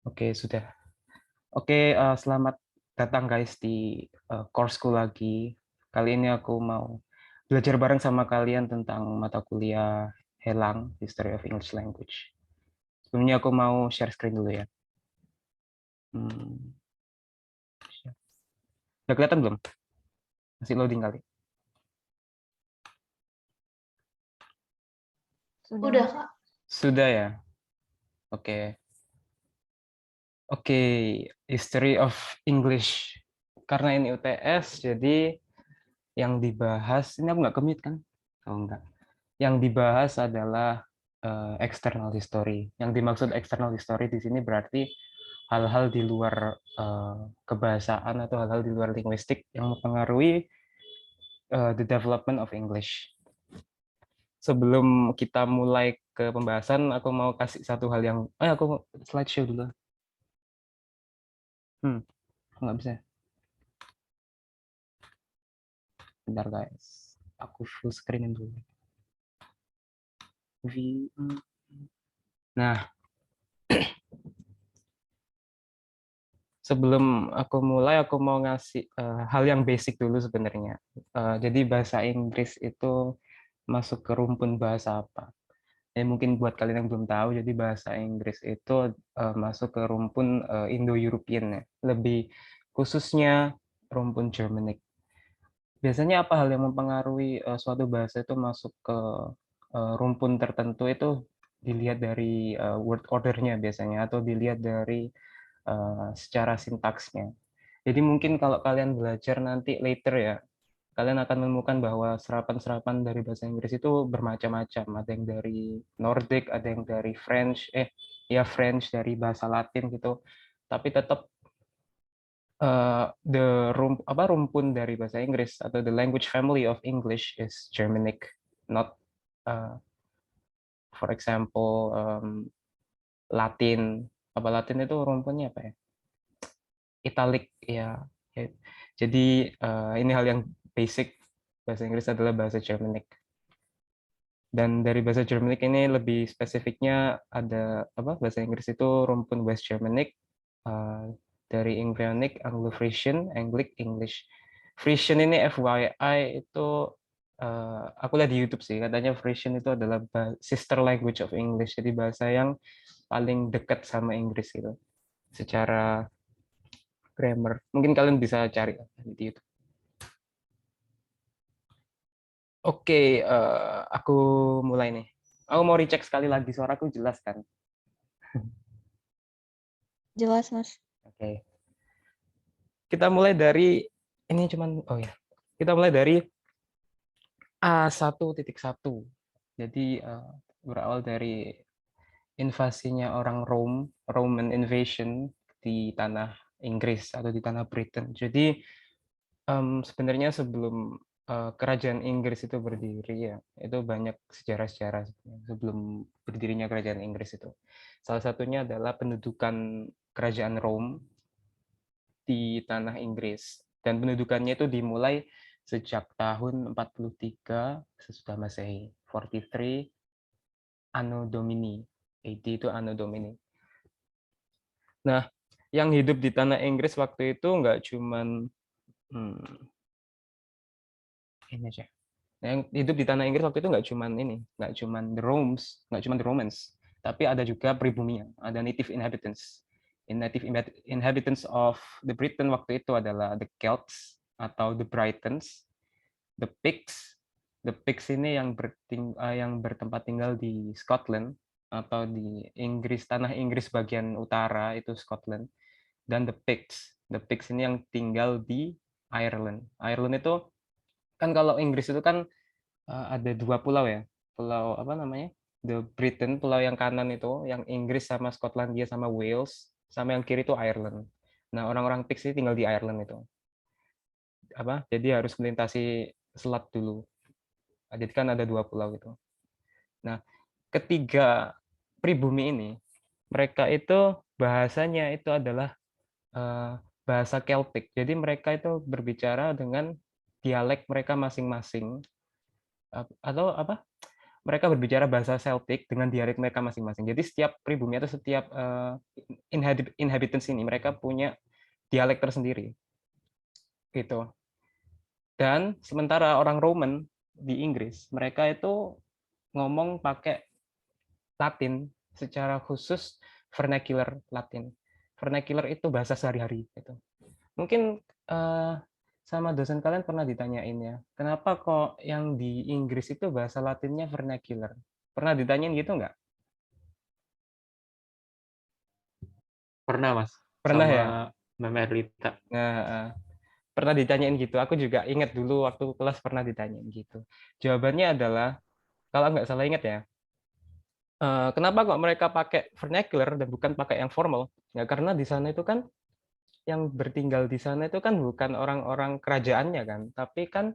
Oke, sudah. Oke, selamat datang guys di courseku lagi. Kali ini aku mau belajar bareng sama kalian tentang mata kuliah Helang, History of English Language. Sebelumnya aku mau share screen dulu ya. Hmm, udah kelihatan belum? Masih loading kali. Udah, Kak. Sudah ya? Oke. Oke, History of English. Karena ini UTS, jadi yang dibahas, ini aku nggak commute kan? Oh enggak. Yang dibahas adalah external history. Yang dimaksud external history di sini berarti hal-hal di luar kebahasaan atau hal-hal di luar linguistik yang mempengaruhi the development of English. Sebelum kita mulai ke pembahasan, aku mau kasih satu hal yang, aku slideshow dulu. Nggak bisa. Bentar guys, aku full screenin dulu. Nah, sebelum aku mulai, aku mau ngasih hal yang basic dulu sebenarnya. Jadi bahasa Inggris itu masuk ke rumpun bahasa apa? Ya mungkin buat kalian yang belum tahu, jadi bahasa Inggris itu masuk ke rumpun Indo-European ya. Lebih khususnya rumpun Germanic. Biasanya apa hal yang mempengaruhi suatu bahasa itu masuk ke rumpun tertentu itu dilihat dari word ordernya biasanya atau dilihat dari secara sintaksnya. Jadi mungkin kalau kalian belajar nanti later ya, kalian akan menemukan bahwa serapan-serapan dari bahasa Inggris itu bermacam-macam. Ada yang dari Nordic, ada yang dari French, French dari bahasa Latin gitu. Tapi tetap rumpun dari bahasa Inggris atau the language family of English is Germanic, not for example Latin. Apa Latin itu rumpunnya apa ya? Italic ya. Jadi ini hal yang basic, bahasa Inggris adalah bahasa Germanic. Dan dari bahasa Germanic ini lebih spesifiknya ada apa? Bahasa Inggris itu rumpun West Germanic, dari Embryonic, Anglo-Frisian, Anglic, English. Frisian ini FYI itu aku lihat di YouTube sih, katanya Frisian itu adalah sister language of English, jadi bahasa yang paling dekat sama Inggris gitu secara grammar. Mungkin kalian bisa cari di YouTube. Oke, aku mulai nih. Aku mau recheck sekali lagi suaraku jelas kan? Jelas, Mas. Oke. Kita mulai dari ini cuman Kita mulai dari A1.1. Jadi berawal dari invasinya orang Roman invasion di tanah Inggris atau di tanah Britain. Jadi sebenarnya sebelum kerajaan Inggris itu berdiri ya, itu banyak sejarah-sejarah sebelum berdirinya kerajaan Inggris itu. Salah satunya adalah pendudukan kerajaan Rome di tanah Inggris. Dan pendudukannya itu dimulai sejak tahun 43 sesudah Masehi, 43 Anno Domini. AD itu Anno Domini. Nah, yang hidup di tanah Inggris waktu itu nggak cuman ini aja. Yang hidup di tanah Inggris waktu itu nggak cuman the Romans, tapi ada juga pribuminya, ada native inhabitants. Native inhabitants of the Britain waktu itu adalah the Celts atau the Britons, the Picts. The Picts ini yang bertempat tinggal di Scotland atau di tanah Inggris bagian utara itu Scotland, dan the Picts. The Picts ini yang tinggal di Ireland. Ireland itu kan kalau Inggris itu kan ada dua pulau ya, pulau apa namanya, the Britain, pulau yang kanan itu yang Inggris sama Skotlandia sama Wales, sama yang kiri itu Ireland. Nah, orang-orang Picts ini tinggal di Ireland itu jadi harus melintasi selat dulu. Jadi kan ada dua pulau itu. Nah, ketiga pribumi ini, mereka itu bahasanya itu adalah bahasa Celtic. Jadi mereka itu berbicara dengan dialek mereka masing-masing, atau apa, mereka berbicara bahasa Celtic dengan dialek mereka masing-masing. Jadi setiap pribumi atau setiap inhabitants ini mereka punya dialek tersendiri, gitu. Dan sementara orang Roman di Inggris, mereka itu ngomong pakai Latin, secara khusus vernacular Latin. Vernacular itu bahasa sehari-hari. Gitu. Mungkin sama dosen kalian pernah ditanyain ya, kenapa kok yang di Inggris itu bahasa Latinnya vernacular? Pernah ditanyain gitu nggak? Pernah, Mas. Pernah Sama ya? Mem Erlita. Nah, pernah ditanyain gitu. Aku juga ingat dulu waktu kelas pernah ditanyain gitu. Jawabannya adalah, kalau nggak salah ingat ya, kenapa kok mereka pakai vernacular dan bukan pakai yang formal? Ya karena di sana itu kan yang bertinggal di sana itu kan bukan orang-orang kerajaannya kan, tapi kan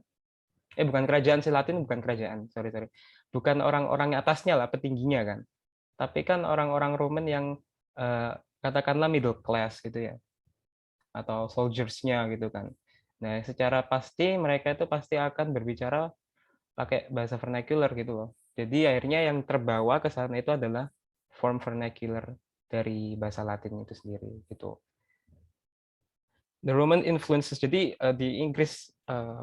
bukan kerajaan si Latin, bukan kerajaan, sorry. Bukan orang-orang atasnya lah, petingginya kan. Tapi kan orang-orang Roman yang katakanlah middle class gitu ya, atau soldiers-nya gitu kan. Nah, secara pasti mereka itu pasti akan berbicara pakai bahasa vernacular gitu loh. Jadi akhirnya yang terbawa ke sana itu adalah form vernacular dari bahasa Latin itu sendiri gitu. The Roman influences. Jadi di Inggris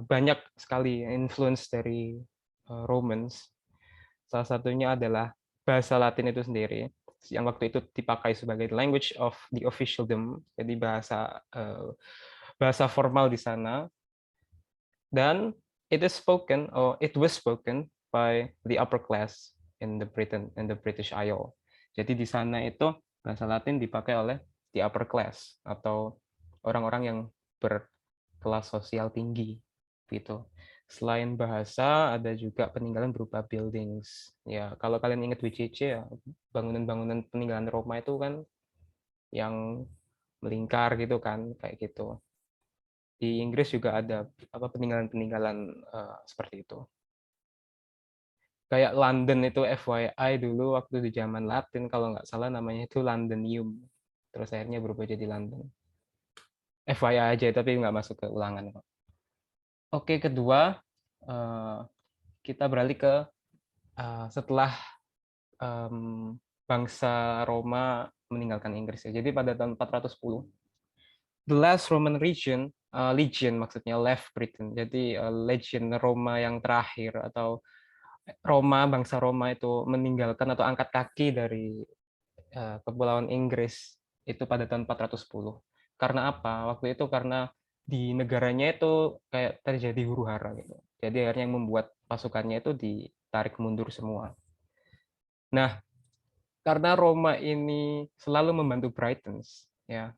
banyak sekali influence dari Romans. Salah satunya adalah bahasa Latin itu sendiri yang waktu itu dipakai sebagai language of the officialdom, jadi bahasa formal di sana. Dan it was spoken by the upper class in the British Isle. Jadi di sana itu bahasa Latin dipakai oleh the upper class atau orang-orang yang berkelas sosial tinggi gitu. Selain bahasa, ada juga peninggalan berupa buildings. Ya, kalau kalian ingat WCC ya, bangunan-bangunan peninggalan Roma itu kan yang melingkar gitu kan, kayak gitu. Di Inggris juga ada peninggalan-peninggalan seperti itu. Kayak London itu FYI dulu waktu di zaman Latin kalau nggak salah namanya itu Londonium. Terus akhirnya berubah jadi London. FYI aja tapi nggak masuk ke ulangan kok. Oke, kedua kita beralih ke setelah bangsa Roma meninggalkan Inggris ya. Jadi pada tahun 410 the last Roman legion maksudnya left Britain. Jadi legion Roma yang terakhir atau bangsa Roma itu meninggalkan atau angkat kaki dari Kepulauan Inggris itu pada tahun 410. Karena apa? Waktu itu karena di negaranya itu kayak terjadi huru-hara gitu. Jadi akhirnya yang membuat pasukannya itu ditarik mundur semua. Nah, karena Roma ini selalu membantu Brighton, ya.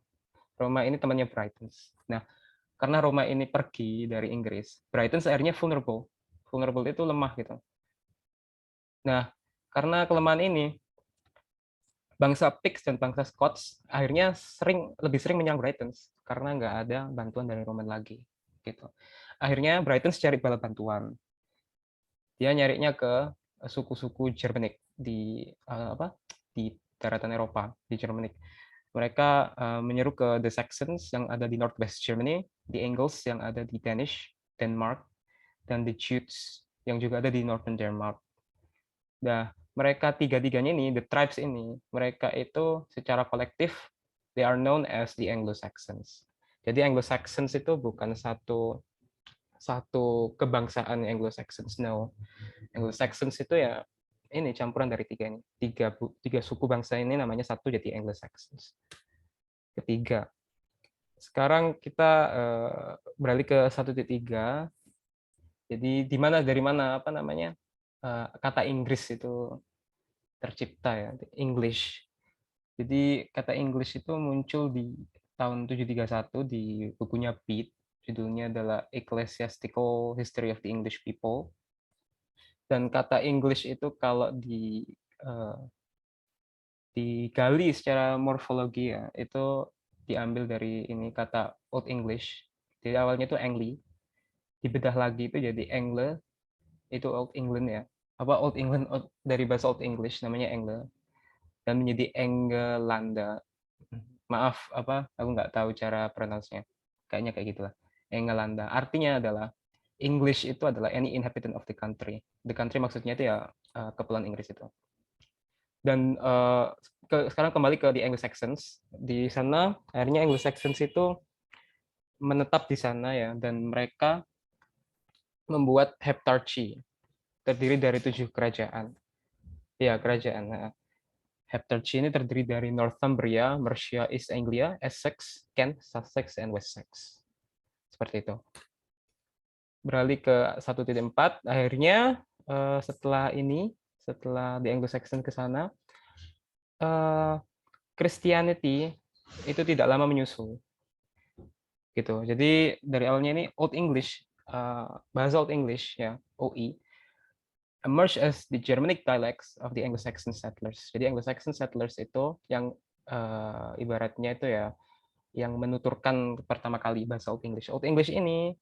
Roma ini temannya Brighton. Nah, karena Roma ini pergi dari Inggris, Brighton akhirnya vulnerable. Vulnerable itu lemah gitu. Nah, karena kelemahan ini, bangsa Picts dan bangsa Scots akhirnya lebih sering menyerang Brighton karena nggak ada bantuan dari Roman lagi. Gitu. Akhirnya Brighton cari bala bantuan. Dia nyarinya ke suku-suku Germanic di di daratan Eropa, di Germanic. Mereka menyeru ke The Saxons yang ada di Northwest Germany, the Angles yang ada di Denmark, dan the Jutes yang juga ada di Northern Denmark. Nah, mereka tiga-tiganya ini, the tribes ini, mereka itu secara kolektif, they are known as the Anglo-Saxons. Jadi Anglo-Saxons itu bukan satu kebangsaan Anglo-Saxons, no. Anglo-Saxons itu ya ini campuran dari tiga ini. Tiga suku bangsa ini namanya satu jadi Anglo-Saxons. Ketiga. Sekarang kita beralih ke 1.3. Jadi dari mana kata Inggris itu tercipta ya, English. Jadi kata English itu muncul di tahun 731 di bukunya Bede, judulnya adalah Ecclesiastical History of the English People. Dan kata English itu kalau digali secara morfologi ya, itu diambil dari ini kata Old English. Jadi awalnya itu Angli, dibedah lagi itu jadi Angle, itu Old England ya. Old England dari bahasa Old English namanya Angle. Dan menjadi Engelanda. Maaf, aku nggak tahu cara pronounce-nya. Kayaknya kayak gitulah. Engelanda. Artinya adalah English itu adalah any inhabitant of the country. The country maksudnya itu ya kepulauan Inggris itu. Dan sekarang kembali ke the Anglo-Saxons. Di sana akhirnya Anglo-Saxons itu menetap di sana ya, dan mereka membuat heptarchy, terdiri dari 7 kerajaan. Ya, kerajaan. Nah, heptarchy ini terdiri dari Northumbria, Mercia, East Anglia, Essex, Kent, Sussex, and Wessex. Seperti itu. Beralih ke 1.4, akhirnya setelah the Anglo-Saxon ke sana, Christianity itu tidak lama menyusul. Gitu. Jadi dari awalnya ini Old English, bahasa Old English ya, OE, emerged as the Germanic dialects of the Anglo-Saxon settlers. Jadi Anglo-Saxon settlers itu yang ibaratnya itu ya yang menuturkan pertama kali bahasa Old English. Old English ini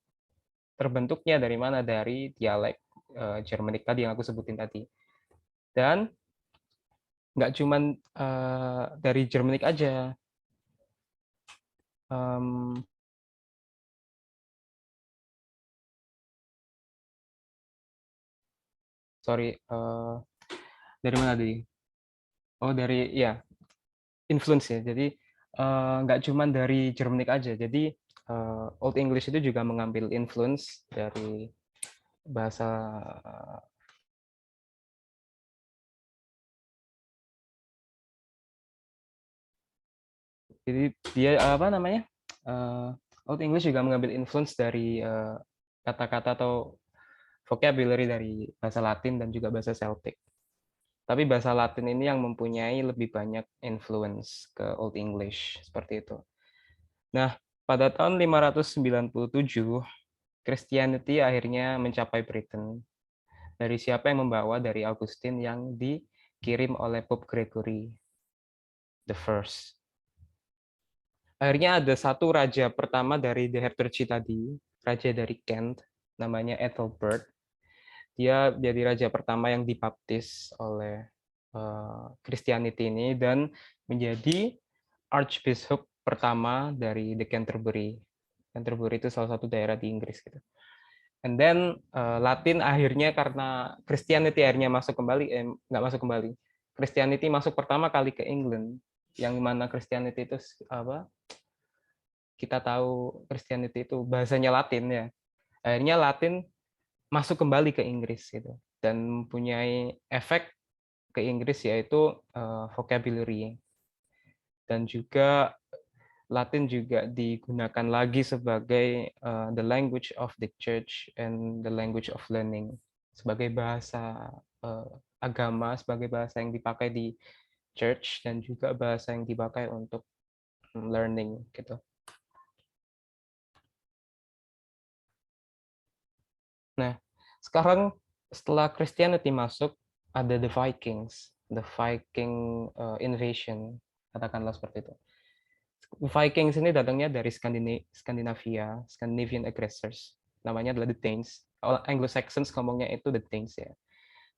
terbentuknya dari mana? Dari dialek Germanik tadi yang aku sebutin tadi. Dan nggak cuman dari Germanik aja. Dari mana tadi? Oh, dari ya influence ya. Jadi nggak cuman dari Germanik aja. Jadi Old English itu juga mengambil influence dari bahasa jadi dia apa namanya? Old English juga mengambil influence dari kata-kata atau vocabulary dari bahasa Latin dan juga bahasa Celtic. Tapi bahasa Latin ini yang mempunyai lebih banyak influence ke Old English seperti itu. Nah, pada tahun 597 Christianity akhirnya mencapai Britain. Dari siapa yang membawa? Dari Augustine yang dikirim oleh Pope Gregory the First. Akhirnya ada satu raja pertama dari The Heptarchy tadi, raja dari Kent, namanya Ethelbert. Dia jadi raja pertama yang dibaptis oleh Christianity ini dan menjadi Archbishop pertama dari The Canterbury. Canterbury itu salah satu daerah di Inggris gitu. And then Latin akhirnya karena Christianity akhirnya masuk kembali, nggak masuk kembali. Christianity masuk pertama kali ke England, yang mana Christianity itu apa? Kita tahu Christianity itu bahasanya Latin ya. Akhirnya Latin masuk kembali ke Inggris gitu dan mempunyai efek ke Inggris yaitu vocabulary, dan juga Latin juga digunakan lagi sebagai the language of the church and the language of learning, sebagai bahasa agama, sebagai bahasa yang dipakai di church dan juga bahasa yang dipakai untuk learning gitu. Nah, sekarang setelah Christianity masuk, ada the Vikings, the Viking invasion, katakanlah seperti itu. Vikings ini datangnya dari Skandinavia, Scandinavian aggressors. Namanya adalah the Danes. Anglo-Saxons ngomongnya itu the Danes ya.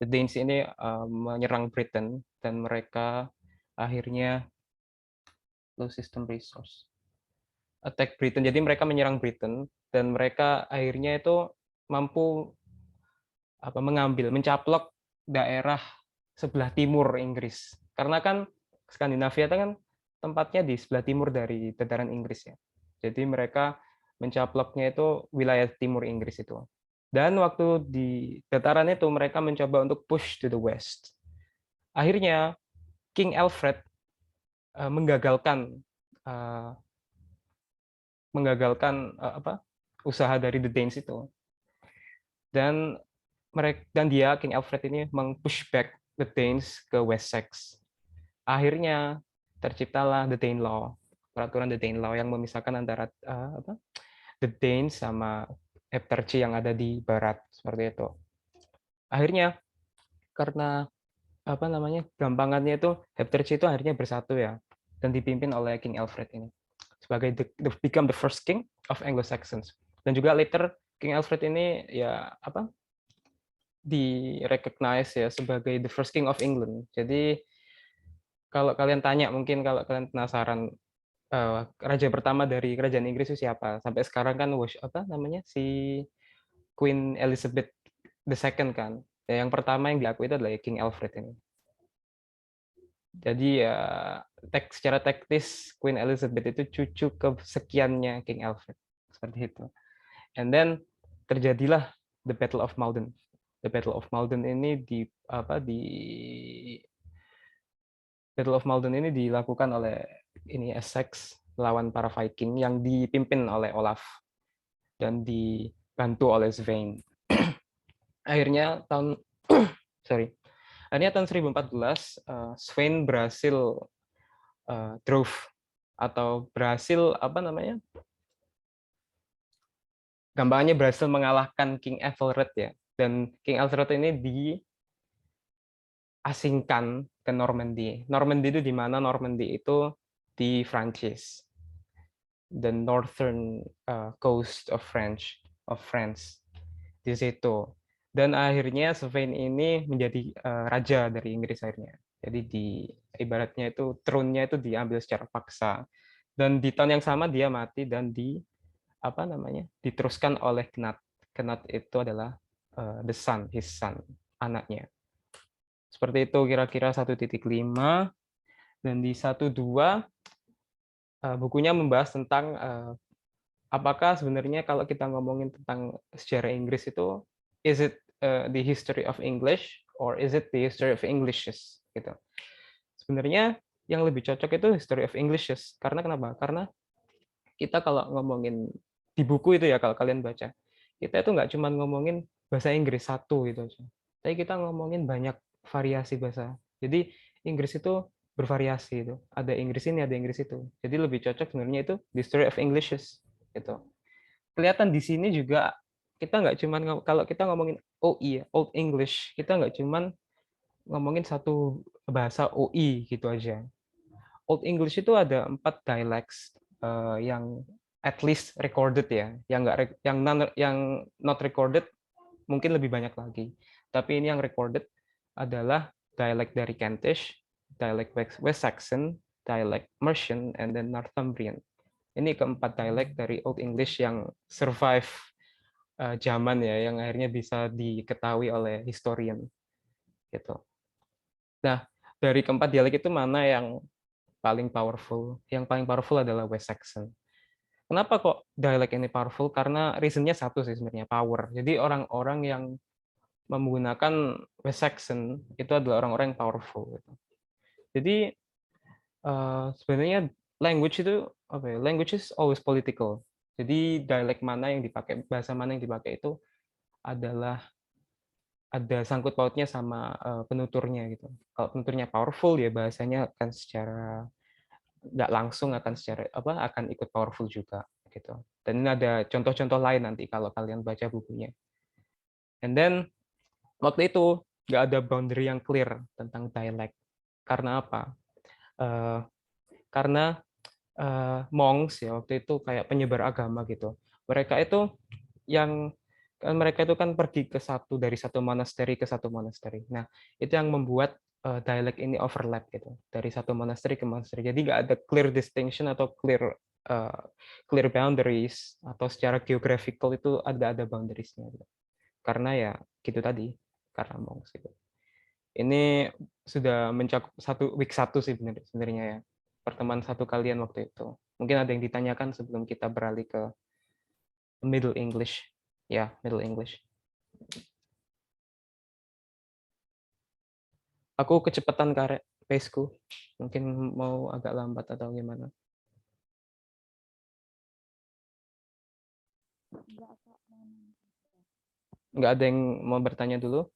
The Danes ini menyerang Britain dan mereka akhirnya low system resource. Attack Britain. Jadi mereka menyerang Britain dan mereka akhirnya itu mampu mencaplok daerah sebelah timur Inggris. Karena kan Skandinavia itu kan tempatnya di sebelah timur dari dataran Inggris ya. Jadi mereka mencaploknya itu wilayah timur Inggris itu. Dan waktu di dataran itu mereka mencoba untuk push to the west. Akhirnya King Alfred menggagalkan usaha dari the Danes itu. Dan dia King Alfred ini meng-push back the Danes ke Wessex. Akhirnya terciptalah the Danelaw, peraturan the Danelaw yang memisahkan antara the Danes sama Heptarchy yang ada di barat seperti itu. Akhirnya karena gampangannya itu Heptarchy itu akhirnya bersatu ya dan dipimpin oleh King Alfred ini sebagai become the first king of Anglo-Saxons. Dan juga later King Alfred ini ya di-recognize ya sebagai the first king of England. Jadi kalau kalian tanya, mungkin kalau kalian penasaran raja pertama dari kerajaan Inggris itu siapa? Sampai sekarang kan si Queen Elizabeth II kan. Ya, yang pertama yang diakui itu adalah King Alfred ini. Jadi ya secara teknis Queen Elizabeth itu cucu kesekiannya King Alfred. Seperti itu. And then terjadilah the Battle of Malden. The Battle of Malden ini Battle of Malden ini dilakukan oleh Essex lawan para Viking yang dipimpin oleh Olaf dan dibantu oleh Svein. Akhirnya tahun Akhirnya tahun 1014 Svein berhasil drove atau berhasil gampangannya berhasil mengalahkan King Ethelred ya. Dan King Ethelred ini diasingkan ke Normandy. Normandy itu di mana? Normandy itu di Prancis. The northern coast of France di situ. Dan akhirnya Svein ini menjadi raja dari Inggris akhirnya. Jadi ibaratnya itu throne-nya itu diambil secara paksa. Dan di tahun yang sama dia mati dan diteruskan oleh Knut. Knut itu adalah his son, anaknya. Seperti itu kira-kira 1.5. Dan di 1.2 bukunya membahas tentang apakah sebenarnya kalau kita ngomongin tentang sejarah Inggris itu, is it the history of English or is it the history of Englishes gitu. Sebenarnya yang lebih cocok itu history of Englishes. Karena kenapa? Karena kita kalau ngomongin di buku itu ya, kalau kalian baca, kita itu nggak cuma ngomongin bahasa Inggris satu gitu aja. Tapi kita ngomongin banyak variasi bahasa. Jadi Inggris itu bervariasi itu. Ada Inggris ini, ada Inggris itu. Jadi lebih cocok sebenarnya itu the history of Englishes gitu. Kelihatan di sini juga kita nggak cuman kalau kita ngomongin OI, Old English, kita nggak cuman ngomongin satu bahasa OI gitu aja. Old English itu ada 4 dialects yang at least recorded ya, yang not recorded mungkin lebih banyak lagi. Tapi ini yang recorded adalah dialek dari Kentish, dialek West Saxon, dialek Mercian, and then Northumbrian. Ini keempat dialek dari Old English yang survive zaman ya, yang akhirnya bisa diketahui oleh historian gitu. Nah, dari keempat dialek itu mana yang paling powerful? Yang paling powerful adalah West Saxon. Kenapa kok dialek ini powerful? Karena reasonnya satu sih sebenarnya, power. Jadi orang-orang yang menggunakan West Saxon itu adalah orang-orang yang powerful. Gitu. Jadi sebenarnya language itu language is always political. Jadi dialek mana yang dipakai, bahasa mana yang dipakai itu adalah ada sangkut pautnya sama penuturnya gitu. Kalau penuturnya powerful ya bahasanya akan secara nggak langsung akan ikut powerful juga gitu. Dan ini ada contoh-contoh lain nanti kalau kalian baca bukunya. And then waktu itu nggak ada boundary yang clear tentang dialek. Karena apa? Karena monks ya waktu itu kayak penyebar agama gitu. Mereka itu kan pergi dari satu monasteri ke satu monasteri. Nah, itu yang membuat dialek ini overlap gitu dari satu monasteri ke monasteri. Jadi nggak ada clear distinction atau clear boundaries atau secara geographical itu ada boundariesnya. Gitu. Karena ya gitu tadi, karena monks gitu. Ini sudah mencakup week 1 sih sebenarnya ya. Pertemuan 1 kalian waktu itu. Mungkin ada yang ditanyakan sebelum kita beralih ke Middle English. Ya, Middle English. Aku kecepatan pace-ku. Mungkin mau agak lambat atau gimana. Nggak ada yang mau bertanya dulu?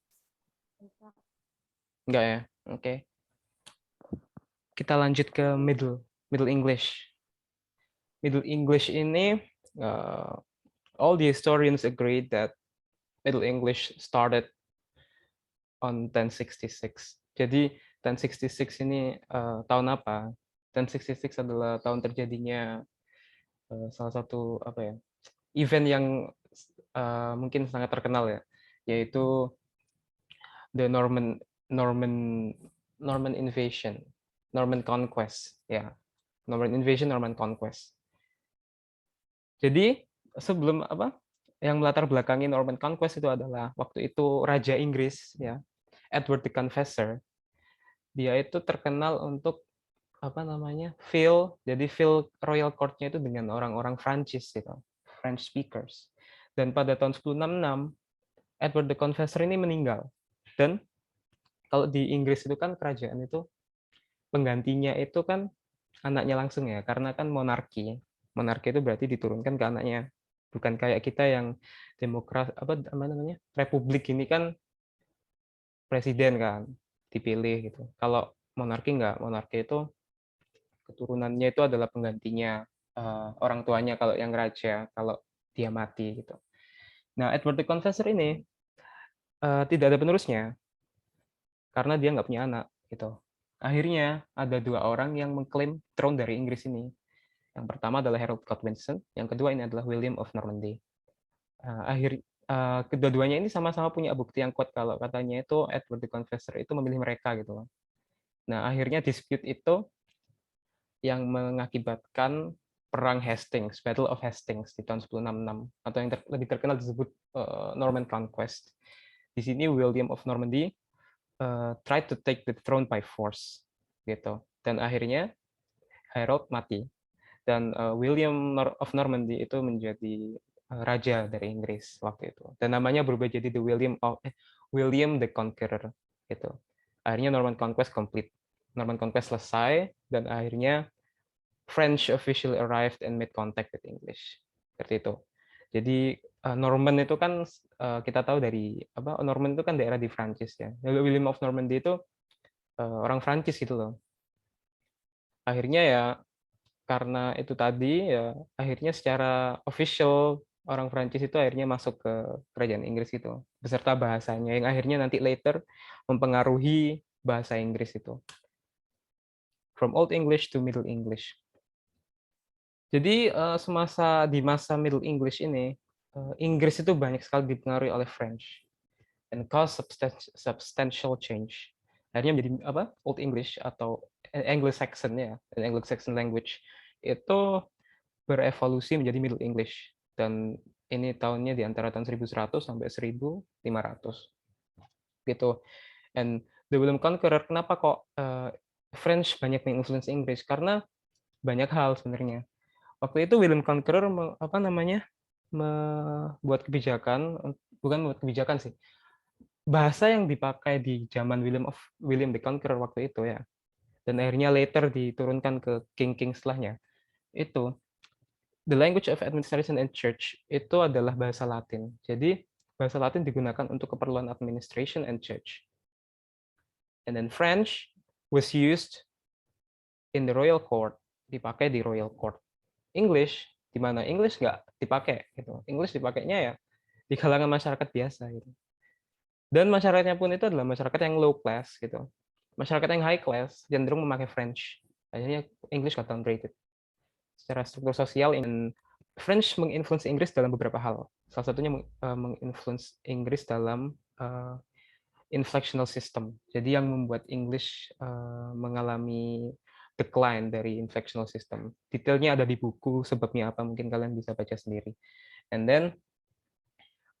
Nggak ya? Oke. Kita lanjut ke Middle English. Middle English ini, all the historians agree that Middle English started on 1066. Jadi 1066 ini tahun apa? 1066 adalah tahun terjadinya salah satu event yang mungkin sangat terkenal ya, yaitu the Norman invasion, Norman conquest ya. Norman invasion, Norman conquest. Jadi sebelum yang melatar belakangi Norman Conquest itu adalah waktu itu Raja Inggris ya, Edward the Confessor. Dia itu terkenal untuk apa namanya? Fill royal court-nya itu dengan orang-orang Prancis gitu, French speakers. Dan pada tahun 1066 Edward the Confessor ini meninggal. Dan kalau di Inggris itu kan kerajaan itu penggantinya itu kan anaknya langsung ya, karena kan monarki. Monarki itu berarti diturunkan ke anaknya. Bukan kayak kita yang apa namanya? Republik ini kan presiden kan dipilih gitu. Kalau monarki enggak, monarki itu keturunannya itu adalah penggantinya orang tuanya kalau yang raja, kalau dia mati gitu. Nah, Edward the Confessor ini tidak ada penerusnya karena dia nggak punya anak gitu. Akhirnya ada 2 orang yang mengklaim throne dari Inggris ini. Yang pertama adalah Harold Godwinson, yang kedua ini adalah William of Normandy. Kedua-duanya ini sama-sama punya bukti yang kuat kalau katanya itu Edward the Confessor itu memilih mereka gitu loh. Nah, akhirnya dispute itu yang mengakibatkan perang Hastings, Battle of Hastings di tahun 1066 atau yang lebih terkenal disebut Norman Conquest. Di sini William of Normandy tried to take the throne by force gitu. Dan akhirnya Harold mati dan William of Normandy itu menjadi raja dari Inggris waktu itu. Dan namanya berubah jadi William the Conqueror gitu. Akhirnya Norman Conquest complete. Norman Conquest selesai dan akhirnya French officially arrived and made contact with English. Seperti itu. Jadi Norman itu kan kita tahu dari apa? Norman itu kan daerah di Prancis ya. William of Normandy itu orang Prancis gitu loh. Akhirnya ya karena itu tadi ya akhirnya secara official orang Prancis itu akhirnya masuk ke kerajaan Inggris itu beserta bahasanya yang akhirnya nanti later mempengaruhi bahasa Inggris itu. From Old English to Middle English. Jadi di masa Middle English ini Inggris itu banyak sekali dipengaruhi oleh French and cause substantial change. Akhirnya menjadi apa? Old English atau Anglo-Saxon ya, Anglo-Saxon language itu berevolusi menjadi Middle English dan ini tahunnya di antara tahun 1100 sampai 1500 gitu. And the William Conqueror kenapa kok French banyak menginfluence Inggris? Karena banyak hal sebenarnya. Waktu itu William Conqueror apa namanya? Membuat kebijakan, bukan membuat kebijakan sih. Bahasa yang dipakai di zaman William the Conqueror waktu itu ya. Dan akhirnya later diturunkan ke king-king setelahnya. Itu the language of administration and church itu adalah bahasa Latin. Jadi bahasa Latin digunakan untuk keperluan administration and church. And then French was used in the royal court, dipakai di royal court. English, di mana English nggak dipakai gitu. English dipakainya ya di kalangan masyarakat biasa gitu. Dan masyarakatnya pun itu adalah masyarakat yang low class gitu. Masyarakat yang high class cenderung memakai French. Akhirnya English got downgraded. Secara struktur sosial, French menginfluence Inggris dalam beberapa hal. Salah satunya menginfluence Inggris dalam inflectional system. Jadi yang membuat English mengalami decline dari inflectional system. Detailnya ada di buku, sebabnya apa mungkin kalian bisa baca sendiri. And then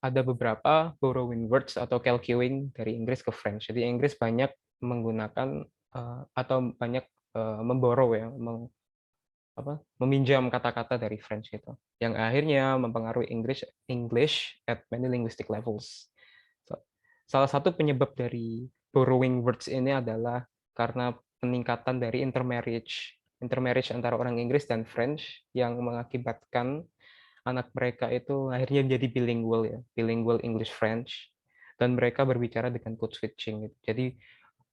ada beberapa borrowing words atau calquing dari Inggris ke French. Jadi Inggris banyak menggunakan atau banyak memborrow ya, meminjam kata-kata dari French itu, yang akhirnya mempengaruhi English at many linguistic levels. Salah satu penyebab dari borrowing words ini adalah karena peningkatan dari intermarriage antara orang Inggris dan French yang mengakibatkan anak mereka itu akhirnya menjadi bilingual English French, dan mereka berbicara dengan code switching gitu. Jadi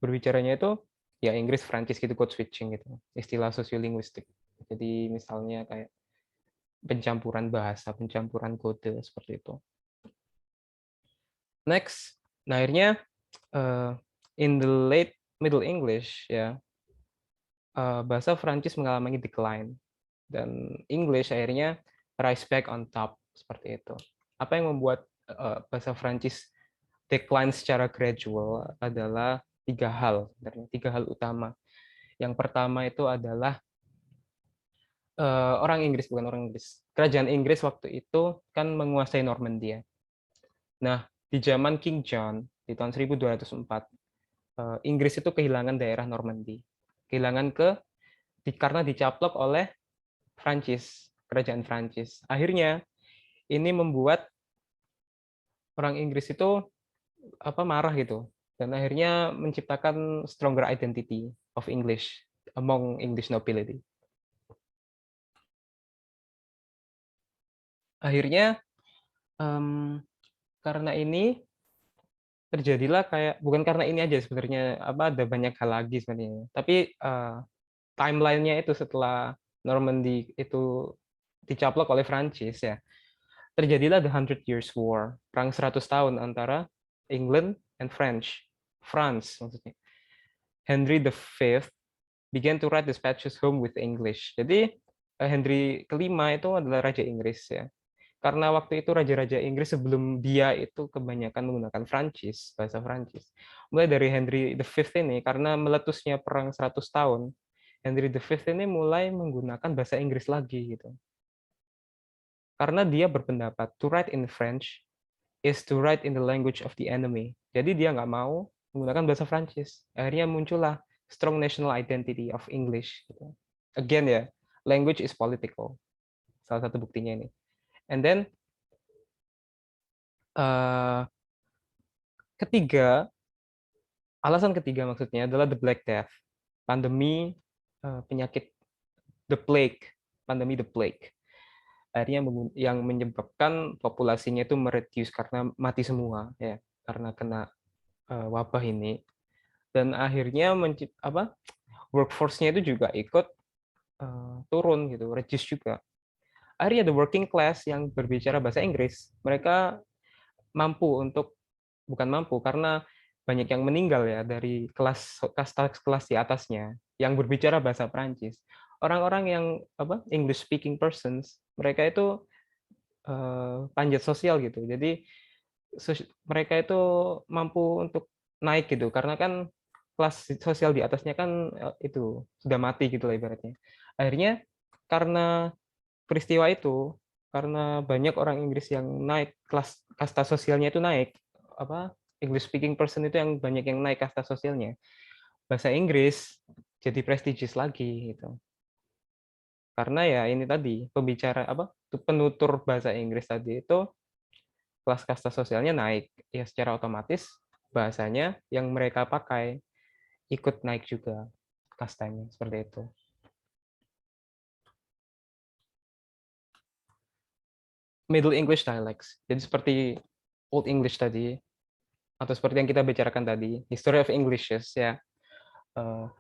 berbicaranya itu ya Inggris Prancis gitu, code switching gitu, istilah sosiolinguistik. Jadi misalnya kayak pencampuran bahasa, pencampuran kode seperti itu. Next, nah akhirnya in the late Middle English ya bahasa Prancis mengalami decline dan English akhirnya rise back on top seperti itu. Apa yang membuat bahasa Prancis decline secara gradual adalah 3 hal, sebenarnya 3 hal utama. Yang pertama itu adalah Orang Inggris, bukan orang Inggris. Kerajaan Inggris waktu itu kan menguasai Normandia. Nah, di zaman King John di tahun 1204, Inggris itu kehilangan daerah Normandy. Kehilangan karena dicaplok oleh Prancis, kerajaan Prancis. Akhirnya ini membuat orang Inggris itu marah gitu, dan akhirnya menciptakan stronger identity of English among English nobility. Akhirnya karena ini terjadilah bukan karena ini aja sebenarnya, ada banyak hal lagi sebenarnya. Tapi timeline-nya itu setelah Normandy itu dicaplok oleh Prancis ya, terjadilah the Hundred Years War, perang 100 tahun antara England and France maksudnya. Henry V began to write dispatches home with English. Jadi Henry kelima itu adalah Raja Inggris ya. Karena waktu itu raja-raja Inggris sebelum dia itu kebanyakan menggunakan bahasa Prancis. Mulai dari Henry V ini, karena meletusnya perang 100 tahun, Henry V ini mulai menggunakan bahasa Inggris lagi gitu. Karena dia berpendapat to write in French is to write in the language of the enemy. Jadi dia nggak mau menggunakan bahasa Prancis. Akhirnya muncullah strong national identity of English. Gitu. Again ya, language is political. Salah satu buktinya ini. And then alasan ketiga maksudnya adalah the Black Death, pandemi penyakit the plague, pandemi the plague. Akhirnya yang menyebabkan populasinya itu mereduce karena mati semua ya, karena kena wabah ini. Dan akhirnya workforce-nya itu juga ikut turun gitu, reduce juga. Akhirnya the working class yang berbicara bahasa Inggris, mereka bukan mampu karena banyak yang meninggal ya dari kelas di atasnya yang berbicara bahasa Prancis. Orang-orang yang English speaking persons, mereka itu panjat sosial gitu. Jadi mereka itu mampu untuk naik gitu karena kan kelas sosial di atasnya kan itu sudah mati gitu lah ibaratnya. Akhirnya karena peristiwa itu, karena banyak orang Inggris yang naik kasta sosialnya itu naik, English speaking person itu yang banyak yang naik kasta sosialnya, bahasa Inggris jadi prestigious lagi gitu. Karena ya ini tadi penutur bahasa Inggris tadi itu kelas kasta sosialnya naik, ya secara otomatis bahasanya yang mereka pakai ikut naik juga kastanya, seperti itu. Middle English dialects. Jadi seperti Old English tadi, atau seperti yang kita bicarakan tadi, History of Englishes ya.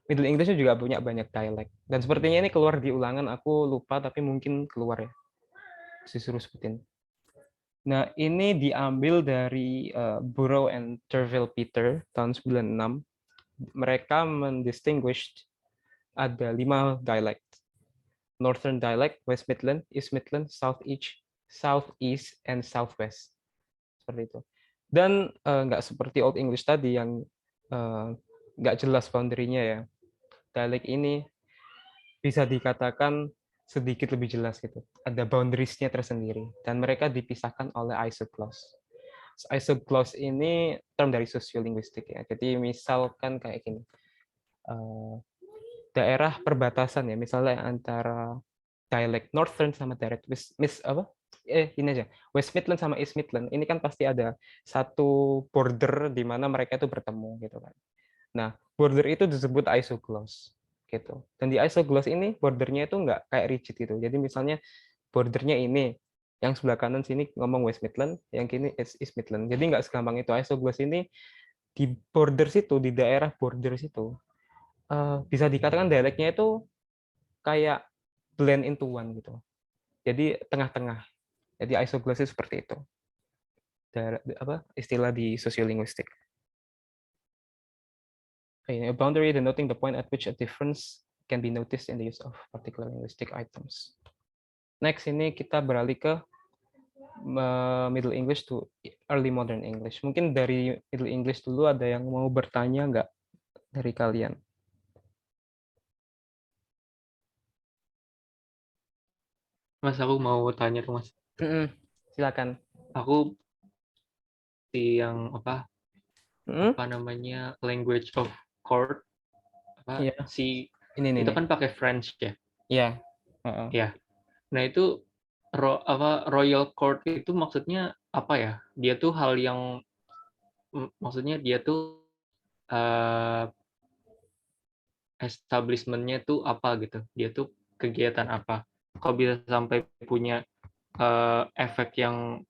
Middle English juga punya banyak dialek. Dan sepertinya ini keluar di ulangan, aku lupa tapi mungkin keluar ya. Disuruh sebutin. Nah, ini diambil dari Burrow and Terville Peter tahun 96. Mereka mendistinguished ada 5 dialect. Northern dialect, West Midland, East Midland, Southeast, and Southwest. Seperti itu. Dan nggak seperti Old English tadi yang nggak jelas boundary-nya ya. Dialek ini bisa dikatakan sedikit lebih jelas gitu. Ada boundaries-nya tersendiri. Dan mereka dipisahkan oleh isogloss. Isogloss ini term dari sosiolinguistik ya. Jadi misalkan kayak gini. Daerah perbatasan ya, misalnya antara dialek Northern sama dialek ini aja, West Midland sama East Midland, ini kan pasti ada satu border di mana mereka itu bertemu gitu kan. Nah, border itu disebut isogloss gitu. Dan di isogloss ini bordernya itu nggak kayak rigid gitu. Jadi misalnya bordernya ini, yang sebelah kanan sini ngomong West Midland, yang kini East Midland. Jadi nggak segampang itu. Isogloss ini di border situ, di daerah border situ, bisa dikatakan dialeknya itu kayak blend into one gitu. Jadi tengah-tengah. Jadi isogloss itu seperti itu. Istilah di sosiolinguistik. A boundary denoting the point at which a difference can be noticed in the use of particular linguistic items. Next, ini kita beralih ke Middle English to Early Modern English. Mungkin dari Middle English dulu ada yang mau bertanya nggak dari kalian? Mas, aku mau tanya tuh, Mas. Silakan. Aku yang Mm-mm. namanya language of court Iya, ini itu nih. kan pakai French ya. Iya. Heeh. Ya. Nah, itu royal court itu maksudnya apa ya? Dia tuh hal yang maksudnya dia tuh establishment-nya tuh apa gitu. Dia tuh kegiatan apa? Kok bisa sampai punya efek yang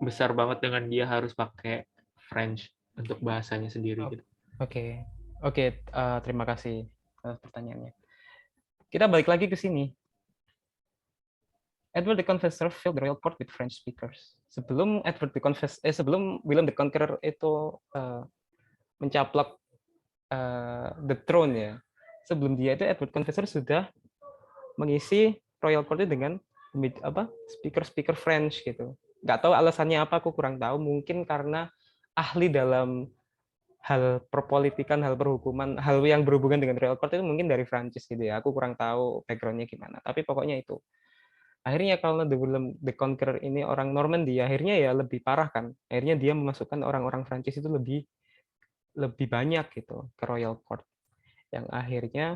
besar banget dengan dia harus pakai French untuk bahasanya sendiri gitu. Oke. Oke, terima kasih atas pertanyaannya. Kita balik lagi ke sini. Edward the Confessor filled the royal court with French speakers. Sebelum sebelum William the Conqueror itu mencaplok the throne ya. Sebelum dia itu Edward Confessor sudah mengisi royal court dengan speaker French gitu. Nggak tahu alasannya apa, aku kurang tahu. Mungkin karena ahli dalam hal perpolitikan, hal perhukuman, hal yang berhubungan dengan royal court itu mungkin dari Prancis gitu ya. Aku kurang tahu backgroundnya gimana. Tapi pokoknya itu. Akhirnya kalau the Conqueror ini orang Normandy, akhirnya ya lebih parah kan. Akhirnya dia memasukkan orang-orang Prancis itu lebih banyak gitu ke royal court. Yang akhirnya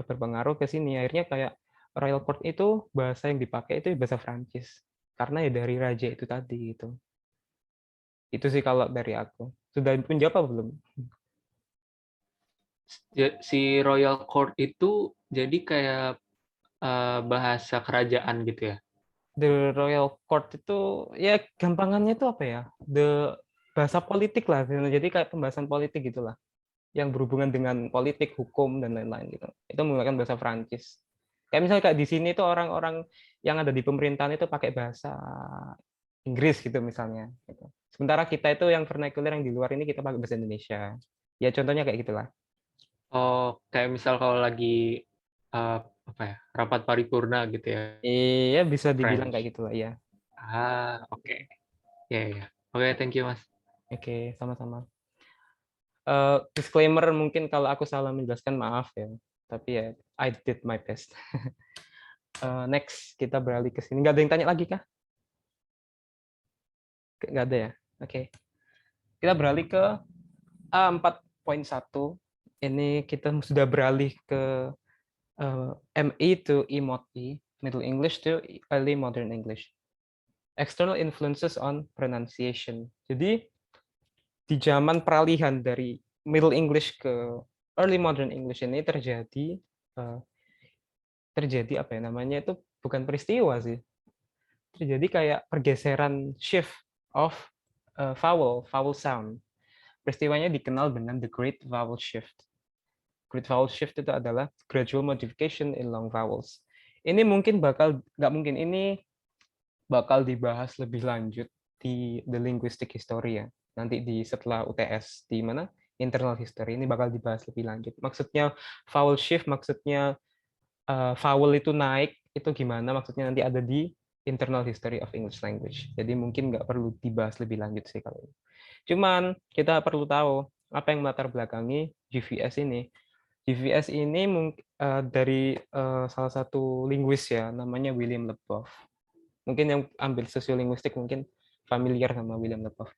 berpengaruh ke sini. Akhirnya kayak royal court itu bahasa yang dipakai itu bahasa Prancis. Karena ya dari raja itu tadi gitu. Itu sih kalau dari aku. Sudah menjawab apa belum? Si royal court itu jadi kayak bahasa kerajaan gitu ya. The royal court itu ya gampangannya itu apa ya? Bahasa politik lah. Jadi kayak pembahasan politik gitulah. Yang berhubungan dengan politik, hukum dan lain-lain gitu. Itu menggunakan bahasa Prancis. Kayak misalnya kayak di sini tuh orang-orang yang ada di pemerintahan itu pakai bahasa Inggris gitu misalnya. Gitu. Sementara kita itu yang vernacular yang di luar ini kita pakai bahasa Indonesia. Ya contohnya kayak gitulah. Oh, kayak misal kalau lagi rapat paripurna gitu ya, Iya bisa dibilang kayak French. gitulah ya. Oke. Ya, ya. Oke, thank you, Mas. Oke, sama-sama. Disclaimer mungkin kalau aku salah menjelaskan maaf ya. Tapi ya I did my best. Next kita beralih ke sini. Nggak ada yang tanya lagi kah? Nggak ada ya. Oke. Kita beralih ke A4.1. Ini kita sudah beralih ke ME to E-Mod-E, Middle English to Early Modern English. External influences on pronunciation. Jadi di zaman peralihan dari Middle English ke Early Modern English ini terjadi apa ya namanya itu bukan peristiwa sih. Terjadi kayak pergeseran shift of vowel sound. Peristiwanya dikenal dengan the Great Vowel Shift. Great Vowel Shift itu adalah gradual modification in long vowels. Ini mungkin ini bakal dibahas lebih lanjut di The Linguistic History ya. Nanti setelah UTS di mana internal history ini bakal dibahas lebih lanjut. Maksudnya vowel shift, maksudnya vowel itu naik itu gimana? Maksudnya nanti ada di internal history of English language. Jadi mungkin nggak perlu dibahas lebih lanjut sih kalau ini. Cuman kita perlu tahu apa yang melatar belakangi GVS ini. GVS ini dari salah satu linguis ya, namanya William Leboeuf. Mungkin yang ambil sosiolinguistik mungkin familiar sama William Leboeuf.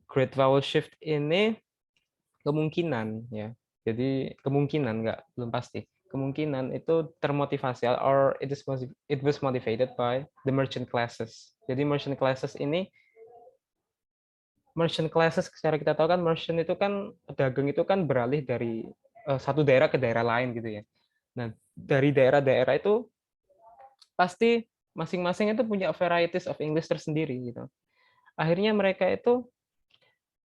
Great Vowel Shift ini kemungkinan ya. Jadi kemungkinan belum pasti. Kemungkinan itu termotivasi or it was motivated by the merchant classes. Jadi merchant classes secara kita tahu kan merchant itu kan pedagang itu kan beralih dari satu daerah ke daerah lain gitu ya. Nah, dari daerah-daerah itu pasti masing-masing itu punya varieties of English tersendiri gitu. Akhirnya mereka itu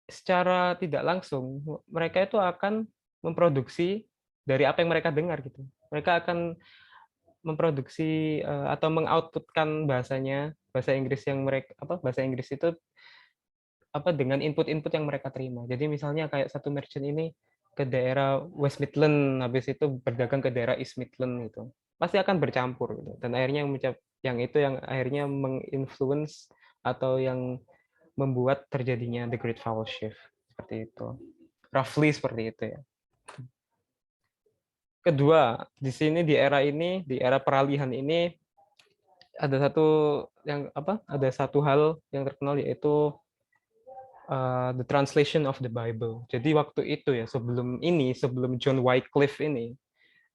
secara tidak langsung mereka itu akan memproduksi dari apa yang mereka dengar gitu. Mereka akan memproduksi atau mengoutputkan bahasa Inggris bahasa Inggris itu dengan input-input yang mereka terima. Jadi misalnya kayak satu merchant ini ke daerah West Midland, habis itu berdagang ke daerah East Midland gitu. Pasti akan bercampur gitu. Dan akhirnya yang akhirnya menginfluence atau yang membuat terjadinya the Great Vowel Shift seperti itu. Roughly seperti itu ya. Kedua, di sini di era peralihan ini ada satu yang apa? Ada satu hal yang terkenal yaitu the translation of the Bible. Jadi waktu itu ya sebelum John Wycliffe ini,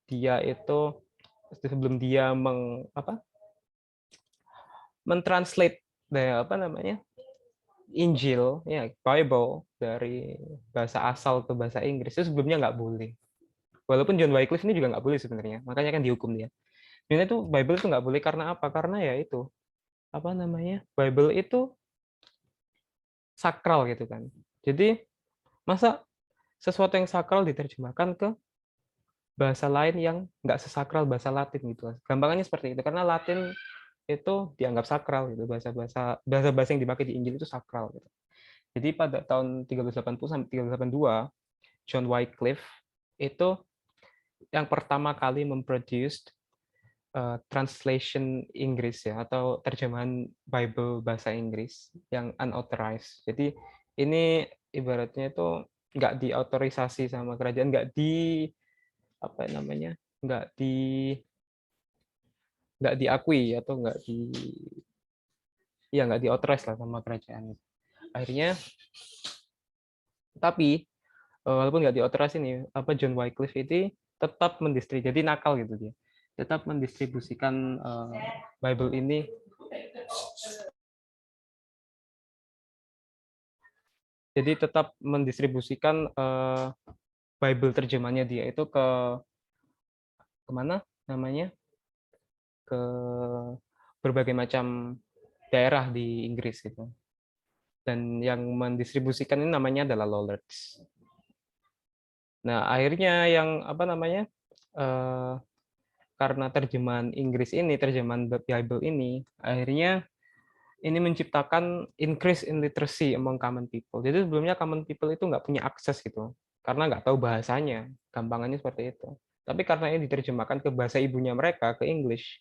dia itu sebelum dia mentranslate apa namanya Injil ya Bible dari bahasa asal ke bahasa Inggris itu sebelumnya nggak boleh. Walaupun John Wycliffe ini juga nggak boleh sebenarnya, makanya kan dihukum dia. Sebenarnya itu Bible itu nggak boleh karena apa? Karena ya itu apa namanya Bible itu sakral gitu kan. Jadi masa sesuatu yang sakral diterjemahkan ke bahasa lain yang nggak sesakral bahasa Latin gitu. Gampangannya seperti itu karena Latin itu dianggap sakral gitu, bahasa yang dipakai di Injil itu sakral gitu. Jadi pada tahun 1380 sampai 1382 John Wycliffe itu yang pertama kali memproduce translation Inggris ya atau terjemahan Bible bahasa Inggris yang unauthorized. Jadi ini ibaratnya itu nggak diautorisasi sama kerajaan, nggak di apa namanya, nggak diakui atau nggak diauthorize lah sama kerajaan. Akhirnya, tapi walaupun nggak diauthorize ini, apa John Wycliffe ini tetap mendistribusi, jadi nakal gitu dia, tetap mendistribusikan Bible ini. Jadi tetap mendistribusikan Bible terjemahannya dia itu ke kemana namanya ke berbagai macam daerah di Inggris gitu. Dan yang mendistribusikan ini namanya adalah Lollards. Nah akhirnya yang apa namanya karena terjemahan Inggris ini, terjemahan Bible ini, akhirnya ini menciptakan increase in literacy among common people. Jadi sebelumnya common people itu nggak punya akses gitu, karena nggak tahu bahasanya, gampangannya seperti itu. Tapi karena ini diterjemahkan ke bahasa ibunya mereka, ke English,